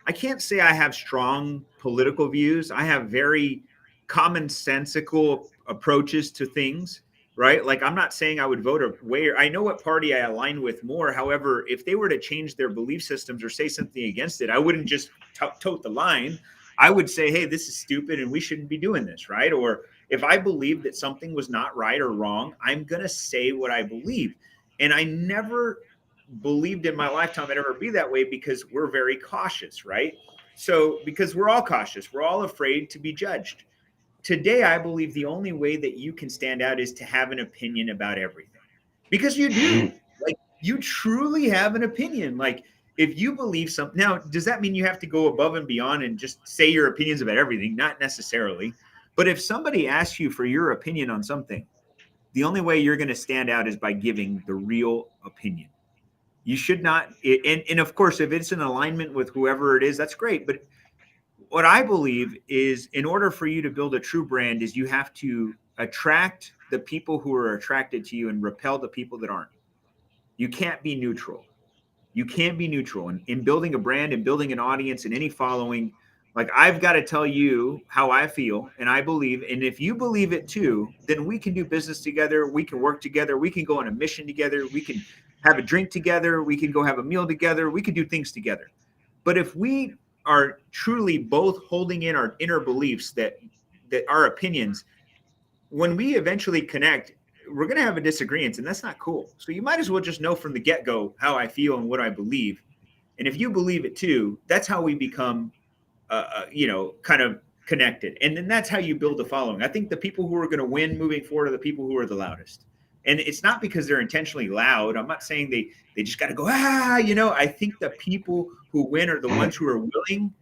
Speaker 4: I can't say I have strong political views. I have very commonsensical approaches to things, right? Like, I'm not saying I would vote a way, or I know what party I align with more. However, if they were to change their belief systems or say something against it, I wouldn't just tote the line. I would say, hey, this is stupid and we shouldn't be doing this, right? Or if I believe that something was not right or wrong, I'm going to say what I believe. And I never believed in my lifetime I'd ever be that way, because we're very cautious, right? So, because we're all cautious, we're all afraid to be judged. Today, I believe the only way that you can stand out is to have an opinion about everything, because you do. Like, you truly have an opinion. Like, if you believe something, now, does that mean you have to go above and beyond and just say your opinions about everything? Not necessarily. But if somebody asks you for your opinion on something, the only way you're going to stand out is by giving the real opinion. You should not, and of course, if it's in alignment with whoever it is, that's great. But what I believe is, in order for you to build a true brand, is you have to attract the people who are attracted to you and repel the people that aren't. You can't be neutral. You can't be neutral in building a brand and building an audience and any following. Like, I've got to tell you how I feel and I believe. And if you believe it too, then we can do business together. We can work together. We can go on a mission together. We can have a drink together. We can go have a meal together. We can do things together. But if we are truly both holding in our inner beliefs that our opinions, when we eventually connect, we're going to have a disagreement, and that's not cool. So you might as well just know from the get-go how I feel and what I believe. And if you believe it too, that's how we become, kind of connected. And then that's how you build a following. I think the people who are going to win moving forward are the people who are the loudest. And it's not because they're intentionally loud. I'm not saying they just got to go, I think the people who win are the ones who are willing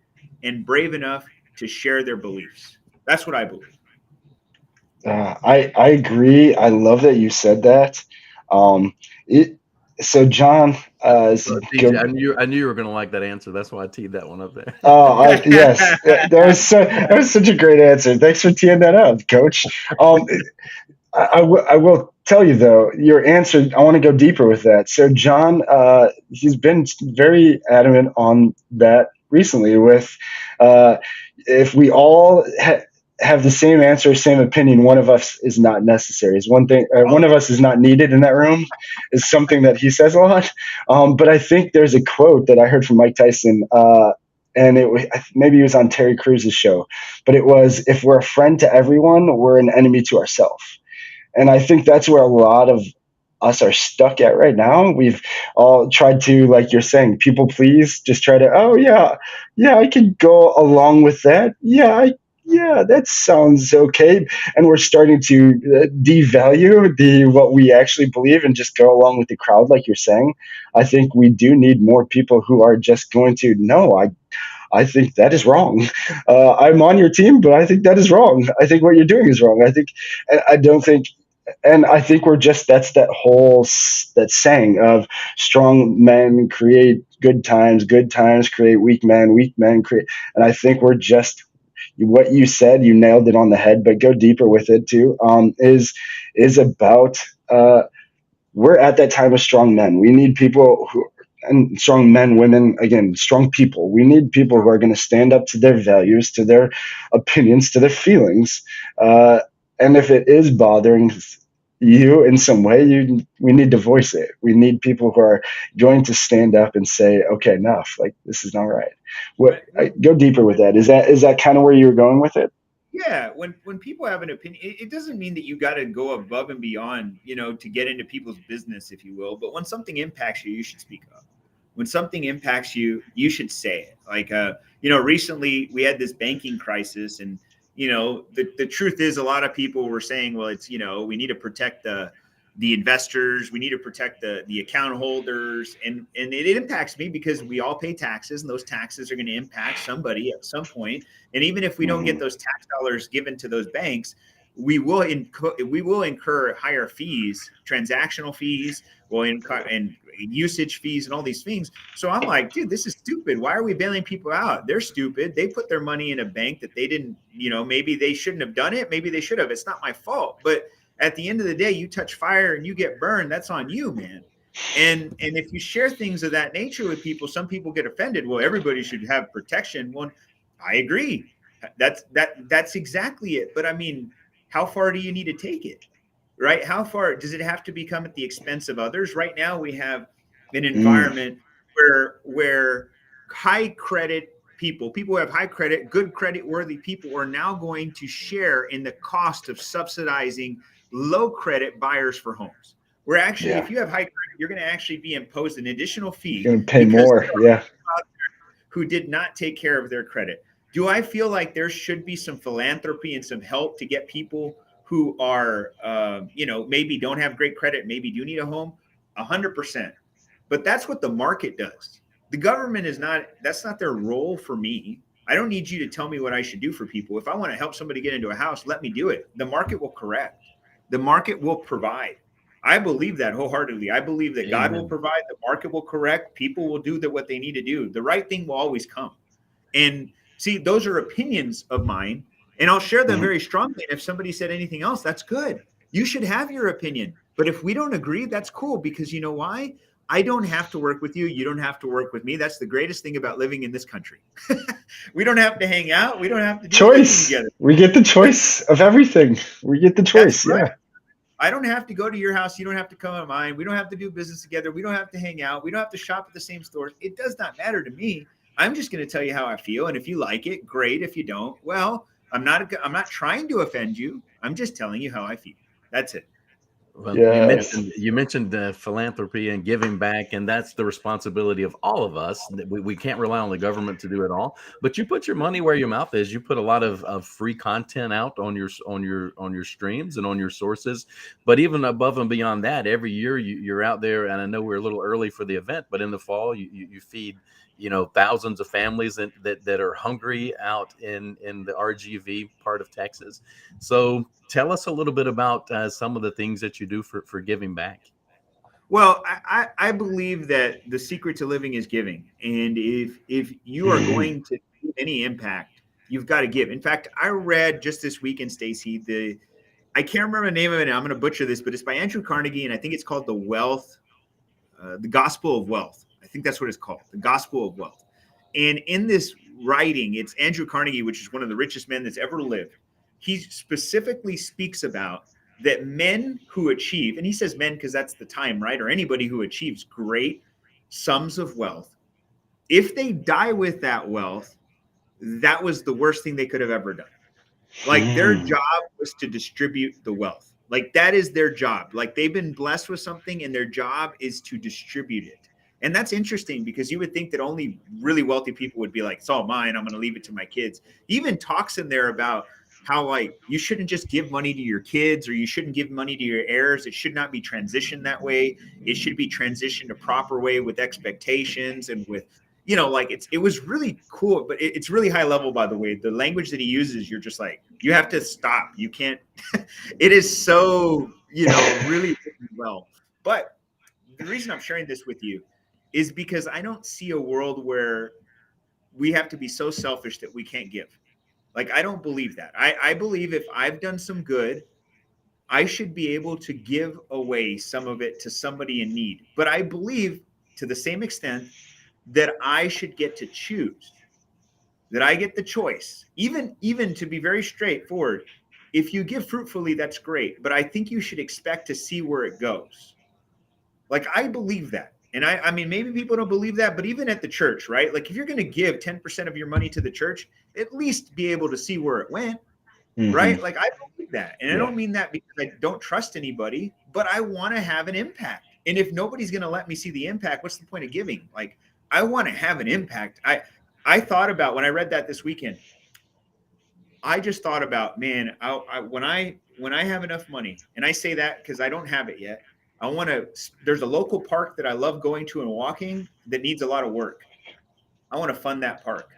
Speaker 4: and brave enough to share their beliefs. That's what I believe.
Speaker 1: I agree. I love that you said that. Um, so John,
Speaker 3: So, TJ, I knew you were going to like that answer. That's why I teed that one up there.
Speaker 1: Yes, that was such a great answer. Thanks for teeing that up, Coach. I will tell you though, your answer. I want to go deeper with that. So John, he's been very adamant on that recently. With if we all have the same answer, same opinion, one of us is not necessary. Is one thing. One of us is not needed in that room. Is something that he says a lot. But I think there's a quote that I heard from Mike Tyson. And maybe it was on Terry Cruz's show, but it was, if we're a friend to everyone, we're an enemy to ourselves. And I think that's where a lot of us are stuck at right now. We've all tried to, like you're saying, people please, just try to, oh yeah, I can go along with that. Yeah, that sounds okay. And we're starting to devalue what we actually believe and just go along with the crowd, like you're saying. I think we do need more people who are just going to, no, I think that is wrong. I'm on your team, but I think that is wrong. I think what you're doing is wrong. I don't think, and I think that's that saying of strong men create good times create weak men create. And I think we're just, what you said, you nailed it on the head, but go deeper with it too, is about, we're at that time of strong men. We need people and strong men, women, again, strong people. We need people who are going to stand up to their values, to their opinions, to their feelings. And if it is bothering you in some way, we need to voice it. We need people who are going to stand up and say, okay, enough, like, this is not right. Go deeper with that. Is that kind of where you're going with it?
Speaker 4: Yeah, when people have an opinion, it doesn't mean that you got to go above and beyond, to get into people's business, if you will. But when something impacts you, you should speak up. When something impacts you, you should say it. Like, recently we had this banking crisis, and the truth is, a lot of people were saying, well, it's, we need to protect the investors, we need to protect the account holders, and it impacts me because we all pay taxes, and those taxes are going to impact somebody at some point. And even if we don't get those tax dollars given to those banks, we will incur higher fees, transactional fees, and usage fees, and all these things. So I'm like, dude, this is stupid. Why are we bailing people out? They're stupid. They put their money in a bank that they didn't, maybe they shouldn't have done it. Maybe they should have. It's not my fault. But at the end of the day, you touch fire and you get burned. That's on you, man. And if you share things of that nature with people, some people get offended. Well, everybody should have protection. Well, I agree. That's exactly it. But I mean, how far do you need to take it? Right? How far does it have to become at the expense of others? Right now, we have an environment where high credit people who have high credit, good credit worthy people are now going to share in the cost of subsidizing low credit buyers for homes. Where actually, if you have high credit, you're going to actually be imposed an additional fee.
Speaker 1: You're going to pay more. Yeah.
Speaker 4: Who did not take care of their credit. Do I feel like there should be some philanthropy and some help to get people who are, maybe don't have great credit, maybe do need a home? 100%. But that's what the market does. The government that's not their role for me. I don't need you to tell me what I should do for people. If I want to help somebody get into a house, let me do it. The market will correct. The market will provide. I believe that wholeheartedly. I believe that God will provide, the market will correct, people will do what they need to do. The right thing will always come. And see, those are opinions of mine, and I'll share them very strongly. And if somebody said anything else, that's good. You should have your opinion. But if we don't agree, that's cool, because you know why? I don't have to work with you. You don't have to work with me. That's the greatest thing about living in this country. We don't have to hang out. We don't have to do anything
Speaker 1: Choice.
Speaker 4: together.
Speaker 1: We get the choice of everything. We get the
Speaker 4: That's
Speaker 1: choice.
Speaker 4: right.
Speaker 1: Yeah.
Speaker 4: I don't have to go to your house. You don't have to come to mine. We don't have to do business together. We don't have to hang out. We don't have to shop at the same stores. It does not matter to me. I'm just going to tell you how I feel. And if you like it, great. If you don't, well, I'm not trying to offend you. I'm just telling you how I feel. That's it.
Speaker 3: Well,
Speaker 1: Yes.
Speaker 3: you mentioned philanthropy and giving back, and that's the responsibility of all of us. We can't rely on the government to do it all. But you put your money where your mouth is. You put a lot of free content out on your streams and on your sources. But even above and beyond that, every year you're out there. And I know we're a little early for the event, but in the fall you feed thousands of families that are hungry out in the RGV part of Texas. So tell us a little bit about some of the things that you do for giving back.
Speaker 4: Well, I believe that the secret to living is giving. And if you are going to do any impact, you've got to give. In fact, I read just this weekend, Stacy, I can't remember the name of it, and I'm going to butcher this, but it's by Andrew Carnegie, and I think it's called the Gospel of Wealth. I think that's what it's called, the Gospel of Wealth. And in this writing, it's Andrew Carnegie, which is one of the richest men that's ever lived. He specifically speaks about that men who achieve, and he says men because that's the time, right? Or anybody who achieves great sums of wealth, if they die with that wealth, that was the worst thing they could have ever done. Like their job was to distribute the wealth. Like that is their job. Like they've been blessed with something and their job is to distribute it. And that's interesting because you would think that only really wealthy people would be like, it's all mine. I'm going to leave it to my kids. He even talks in there about how like you shouldn't just give money to your kids or you shouldn't give money to your heirs. It should not be transitioned that way. It should be transitioned a proper way with expectations and with like it was really cool, but it's really high level, by the way. The language that he uses, you're just like, you have to stop. You can't, it is so, really well. But the reason I'm sharing this with you is because I don't see a world where we have to be so selfish that we can't give. Like, I don't believe that. I believe if I've done some good, I should be able to give away some of it to somebody in need. But I believe to the same extent that I should get to choose, that I get the choice, even to be very straightforward. If you give fruitfully, that's great, but I think you should expect to see where it goes. Like I believe that. And I mean, maybe people don't believe that, but even at the church, right? Like if you're going to give 10% of your money to the church, at least be able to see where it went, right? Like I believe that. And I
Speaker 1: Yeah.
Speaker 4: don't mean that because I don't trust anybody, but I want to have an impact. And if nobody's going to let me see the impact, what's the point of giving? Like I want to have an impact. I thought about when I read that this weekend, I just thought about, man, when I have enough money, and I say that because I don't have it yet. I want to. There's a local park that I love going to and walking that needs a lot of work. I want to fund that park.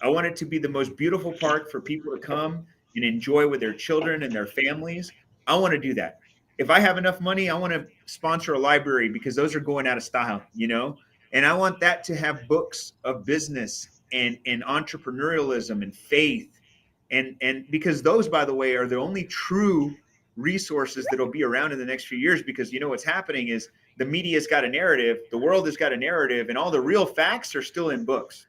Speaker 4: I want it to be the most beautiful park for people to come and enjoy with their children and their families. I want to do that. If I have enough money, I want to sponsor a library because those are going out of style. And I want that to have books of business and entrepreneurialism and faith. And because those, by the way, are the only true resources that'll be around in the next few years because what's happening is the media's got a narrative, the world has got a narrative, and all the real facts are still in books.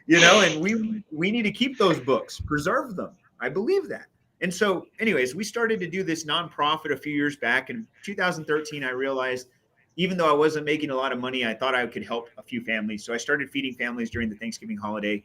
Speaker 4: And we need to keep those books, preserve them. I believe that. And so anyways, we started to do this nonprofit a few years back. In 2013, I realized even though I wasn't making a lot of money, I thought I could help a few families. So I started feeding families during the Thanksgiving holiday.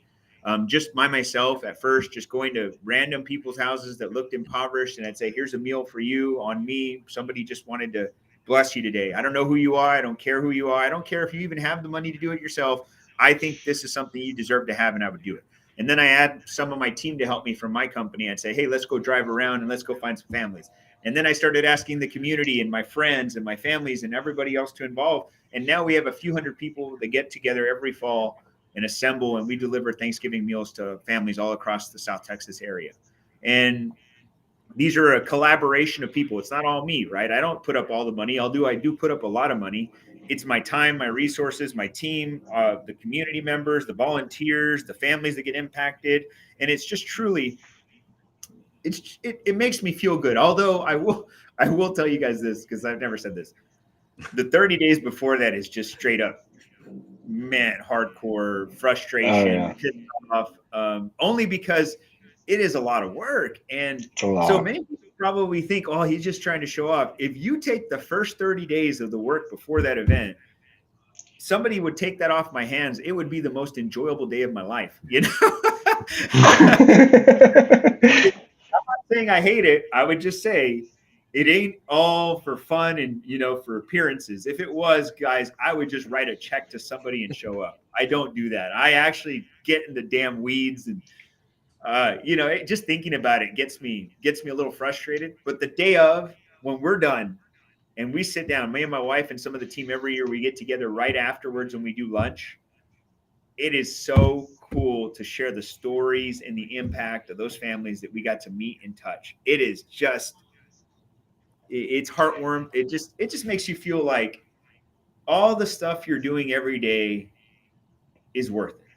Speaker 4: Just by myself at first, just going to random people's houses that looked impoverished. And I'd say, here's a meal for you on me. Somebody just wanted to bless you today. I don't know who you are. I don't care who you are. I don't care if you even have the money to do it yourself. I think this is something you deserve to have, and I would do it. And then I add some of my team to help me from my company. I'd say, hey, let's go drive around and let's go find some families. And then I started asking the community and my friends and my families and everybody else to involve. And now we have a few hundred people that get together every fall and assemble, and we deliver Thanksgiving meals to families all across the South Texas area. And these are a collaboration of people. It's not all me, right? I don't put up all the money. I do put up a lot of money. It's my time, my resources, my team, the community members, the volunteers, the families that get impacted. And it's just truly, it makes me feel good. Although I will tell you guys this, because I've never said this. The 30 days before that is just straight up, man, hardcore
Speaker 1: Oh
Speaker 4: frustration,
Speaker 1: yeah,
Speaker 4: pissed off, only because it is a lot of work. And
Speaker 1: it's a
Speaker 4: so
Speaker 1: lot.
Speaker 4: many people probably think, oh, he's just trying to show off. If you take the first 30 days of the work before that event, somebody would take that off my hands. It would be the most enjoyable day of my life. You know, saying I hate it, I would just say it ain't all for fun and, you know, for appearances. If it was, guys, I would just write a check to somebody and show up. I don't do that. I actually get in the damn weeds, and you know, just thinking about it gets me a little frustrated. But the day of, when we're done and we sit down, me and my wife and some of the team, every year we get together right afterwards and we do lunch. It is so cool to share the stories and the impact of those families that we got to meet and touch. It is just, it's heartwarming. It just makes you feel like all the stuff you're doing every day is worth it.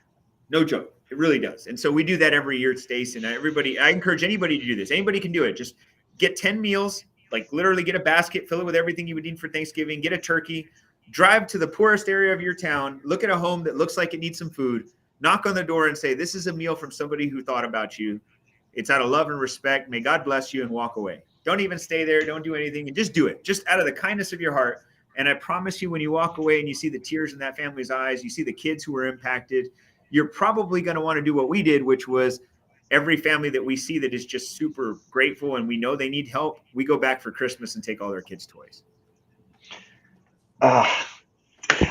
Speaker 4: No joke. It really does. And so we do that every year at Stace. And I encourage anybody to do this. Anybody can do it. Just get 10 meals, like literally get a basket, fill it with everything you would need for Thanksgiving, get a turkey, drive to the poorest area of your town, look at a home that looks like it needs some food, knock on the door and say, this is a meal from somebody who thought about you. It's out of love and respect. May God bless you, and walk away. Don't even stay there. Don't do anything. And just do it, just out of the kindness of your heart. And I promise you, when you walk away and you see the tears in that family's eyes, you see the kids who were impacted, you're probably going to want to do what we did, which was every family that we see that is just super grateful and we know they need help, we go back for Christmas and take all their kids' toys.
Speaker 1: Uh,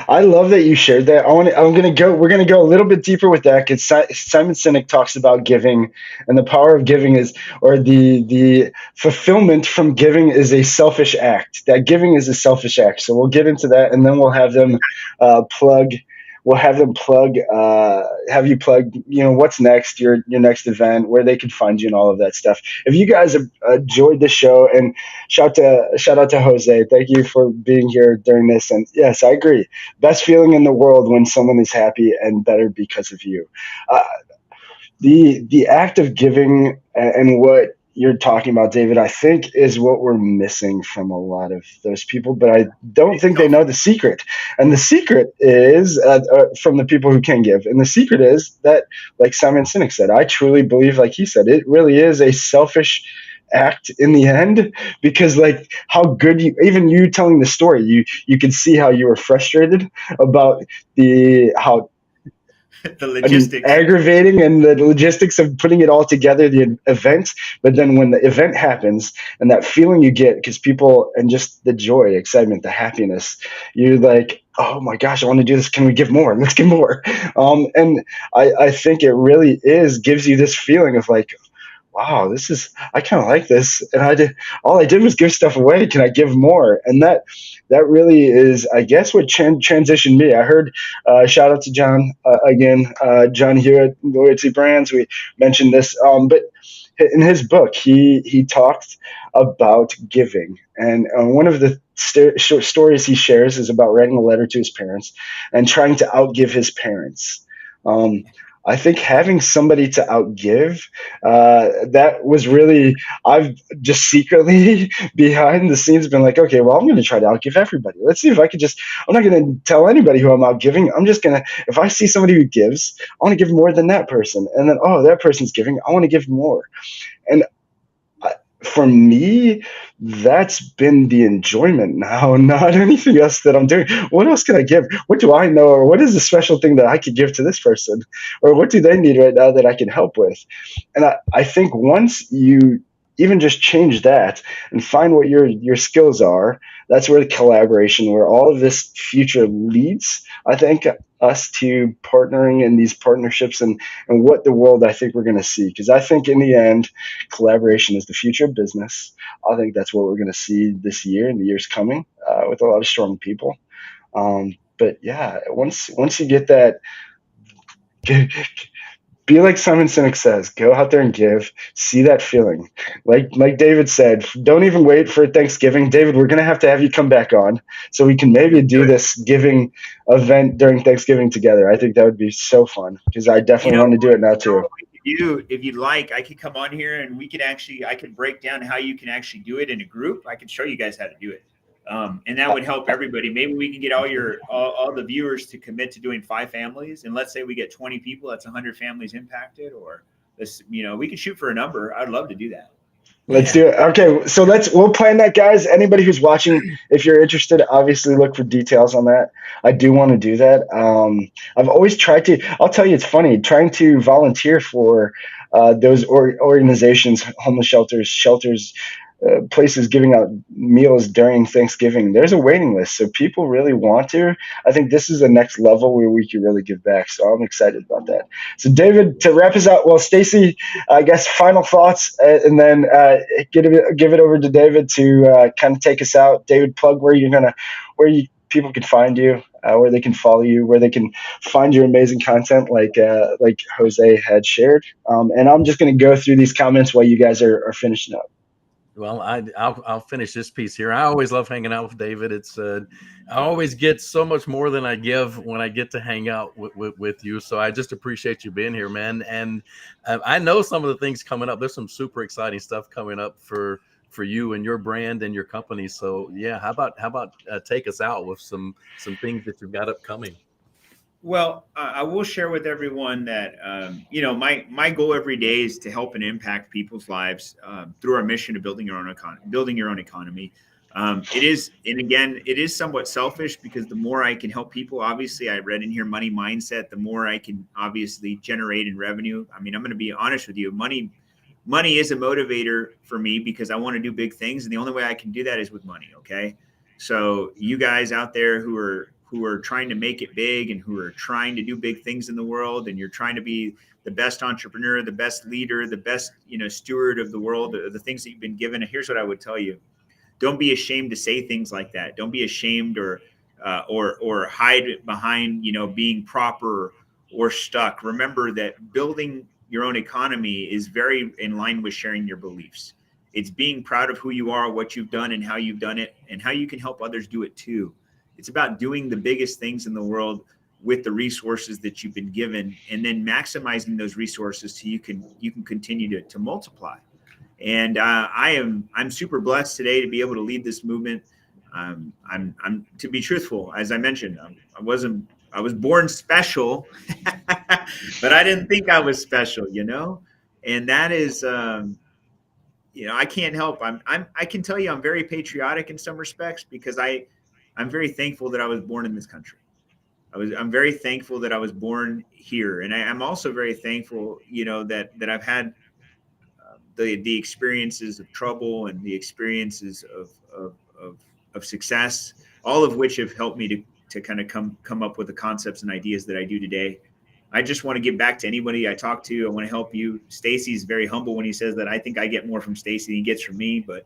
Speaker 1: I love that you shared that. We're gonna go a little bit deeper with that because Simon Sinek talks about giving, and the power of giving is, or the fulfillment from giving is a selfish act. That giving is a selfish act. So we'll get into that, and then we'll have them plug. We'll have them plug. Have you plug? You know, what's next? Your next event, where they can find you, and all of that stuff. If you guys have enjoyed the show, and shout out to Jose. Thank you for being here during this. And yes, I agree. Best feeling in the world when someone is happy and better because of you. Uh, the act of giving and what you're talking about, David, I think is what we're missing from a lot of those people, but I don't think they know the secret. And the secret is from the people who can give. And the secret is that, like Simon Sinek said, I truly believe, like he said, it really is a selfish act in the end, because like how good you telling the story, you could see how you were frustrated about how
Speaker 4: The logistics.
Speaker 1: aggravating and the logistics of putting it all together, the event. But then when the event happens and that feeling you get, because people, and just the joy, excitement, the happiness, you're like, oh my gosh, I want to do this. Can we give more? Let's give more. And I think it really gives you this feeling of like, wow, I kind of like this. And all I did was give stuff away. Can I give more? And that really is, I guess, what transitioned me. I heard, shout out to John again, John Hewitt, Loyalty Brands. We mentioned this, but in his book, he talked about giving. And one of the short stories he shares is about writing a letter to his parents and trying to outgive his parents. I think having somebody to outgive, that was really, I've just secretly behind the scenes been like, okay, well, I'm going to try to outgive everybody. Let's see if I could I'm not going to tell anybody who I'm outgiving. I'm just going to, if I see somebody who gives, I want to give more than that person. And then, oh, that person's giving, I want to give more. And for me, that's been the enjoyment now, not anything else that I'm doing. What else can I give? What do I know? Or what is the special thing that I could give to this person? Or what do they need right now that I can help with? And I think once you even just change that and find what your skills are, that's where the collaboration, where all of this future leads, I think, us to partnering in these partnerships and what the world I think we're going to see. Because I think in the end, collaboration is the future of business. I think that's what we're going to see this year and the years coming, with a lot of strong people. But yeah, once you get that, be like Simon Sinek says, go out there and give, see that feeling. Like David said, don't even wait for Thanksgiving. David, we're going to have you come back on so we can maybe do this giving event during Thanksgiving together. I think that would be so fun, because I definitely want to do it now too.
Speaker 4: If you'd like, I could come on here and I could break down how you can actually do it in a group. I can show you guys how to do it. And that would help everybody. Maybe we can get all the viewers to commit to doing 5 families. And let's say we get 20 people, that's 100 families impacted, or this, we could shoot for a number. I'd love to do that.
Speaker 1: Let's do it. Okay, so we'll plan that, guys. Anybody who's watching, if you're interested, obviously look for details on that. I do want to do that. I've always tried to. I'll tell you, it's funny trying to volunteer for those organizations, homeless shelters, places giving out meals during Thanksgiving. There's a waiting list, so people really want to. I think this is the next level where we can really give back. So I'm excited about that. So David, to wrap us out, well, Stacy, I guess final thoughts, and then give it over to David to kind of take us out. David, plug people can find you, where they can follow you, where they can find your amazing content, like Jose had shared. And I'm just going to go through these comments while you guys are finishing up.
Speaker 3: Well, I'll finish this piece here. I always love hanging out with David. It's I always get so much more than I give when I get to hang out with you. So I just appreciate you being here, man. And I know some of the things coming up. There's some super exciting stuff coming up for you and your brand and your company. So yeah, how about take us out with some things that you've got upcoming?
Speaker 4: Well, I will share with everyone that, my goal every day is to help and impact people's lives through our mission of building your own economy. It is somewhat selfish, because the more I can help people, obviously I read in here money mindset, the more I can obviously generate in revenue. I mean, I'm going to be honest with you. Money is a motivator for me, because I want to do big things. And the only way I can do that is with money. Okay. So you guys out there who are trying to make it big and who are trying to do big things in the world, and you're trying to be the best entrepreneur, the best leader, the best, steward of the world, the things that you've been given. And here's what I would tell you. Don't be ashamed to say things like that. Don't be ashamed or hide behind, being proper or stuck. Remember that building your own economy is very in line with sharing your beliefs. It's being proud of who you are, what you've done, and how you've done it, and how you can help others do it too. It's about doing the biggest things in the world with the resources that you've been given, and then maximizing those resources so you can continue to multiply. And I'm super blessed today to be able to lead this movement. I'm to be truthful, as I mentioned, I was born special, but I didn't think I was special, and that is, I can't help. I can tell you I'm very patriotic in some respects, because I'm very thankful that I was born in this country. I'm very thankful that I was born here. And I'm also very thankful, that I've had the experiences of trouble and the experiences of success, all of which have helped me to kind of come up with the concepts and ideas that I do today. I just want to give back to anybody I talk to. I want to help you. Stacy's very humble when he says that. I think I get more from Stacy than he gets from me, but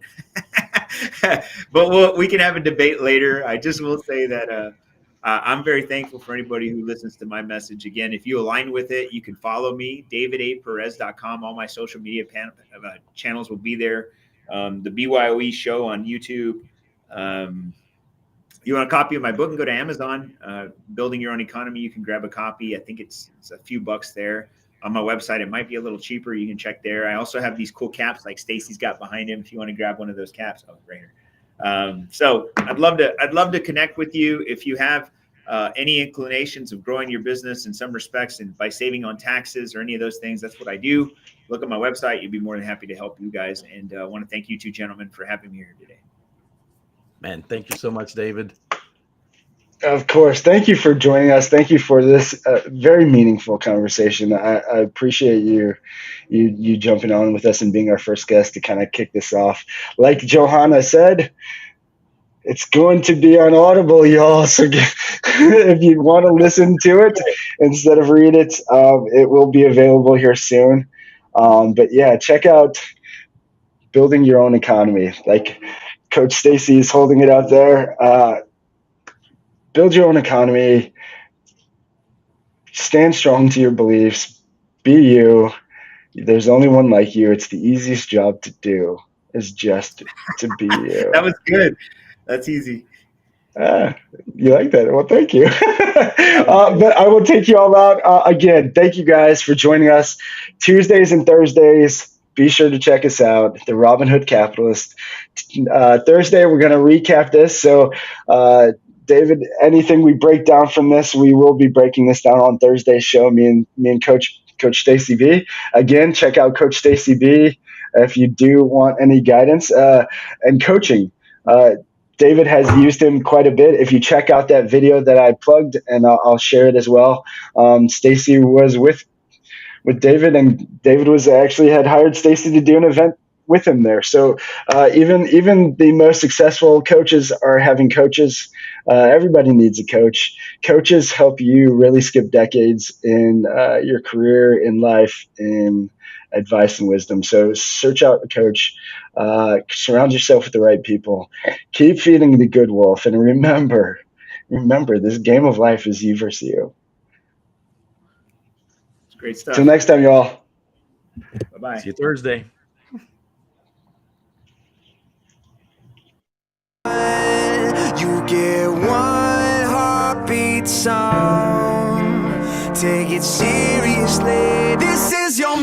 Speaker 4: we can have a debate later. I just will say that I'm very thankful for anybody who listens to my message. Again, if you align with it, you can follow me, davidaperez.com. All my social media channels will be there. The BYOE show on YouTube. You want a copy of my book, and go to Amazon, Building Your Own Economy. You can grab a copy. I think it's a few bucks there. On my website, it might be a little cheaper. You can check there. I also have these cool caps like Stacy's got behind him. If you want to grab one of those caps, right here. So I'd love to connect with you. If you have any inclinations of growing your business in some respects, and by saving on taxes or any of those things, that's what I do. Look at my website. You'd be more than happy to help you guys. And I want to thank you two gentlemen for having me here today.
Speaker 3: Man, thank you so much, David.
Speaker 1: Of course. Thank you for joining us. Thank you for this very meaningful conversation. I appreciate you jumping on with us and being our first guest to kind of kick this off. Like Johanna said, it's going to be on Audible, y'all. So if you want to listen to it instead of read it, it will be available here soon. But yeah, check out Building Your Own Economy. Like Coach Stacy is holding it out there. Build your own economy. Stand strong to your beliefs. Be you. There's only one like you. It's the easiest job to do is just to be you.
Speaker 4: That was good. That's easy.
Speaker 1: You like that? Well, thank you. But I will take you all out. Again, thank you guys for joining us Tuesdays and Thursdays. be sure to check us out, the Robinhood Capitalists. Thursday, we're going to recap this. So, David, anything we break down from this, we will be breaking this down on Thursday's show. Me and Coach Stacy B. Again, check out Coach Stacy B if you do want any guidance and coaching. David has used him quite a bit. If you check out that video that I plugged, and I'll share it as well. Stacy was with David, and David was actually had hired Stacy to do an event with him there. So even the most successful coaches are having coaches. Everybody needs a coach. Coaches help you really skip decades in your career, in life, in advice and wisdom. So search out a coach. Surround yourself with the right people. Keep feeding the good wolf, and remember, this game of life is you versus you.
Speaker 4: It's great stuff.
Speaker 1: Till next time, y'all.
Speaker 4: Bye-bye.
Speaker 3: See you Thursday.
Speaker 2: You get one heartbeat song. Take it seriously. This is your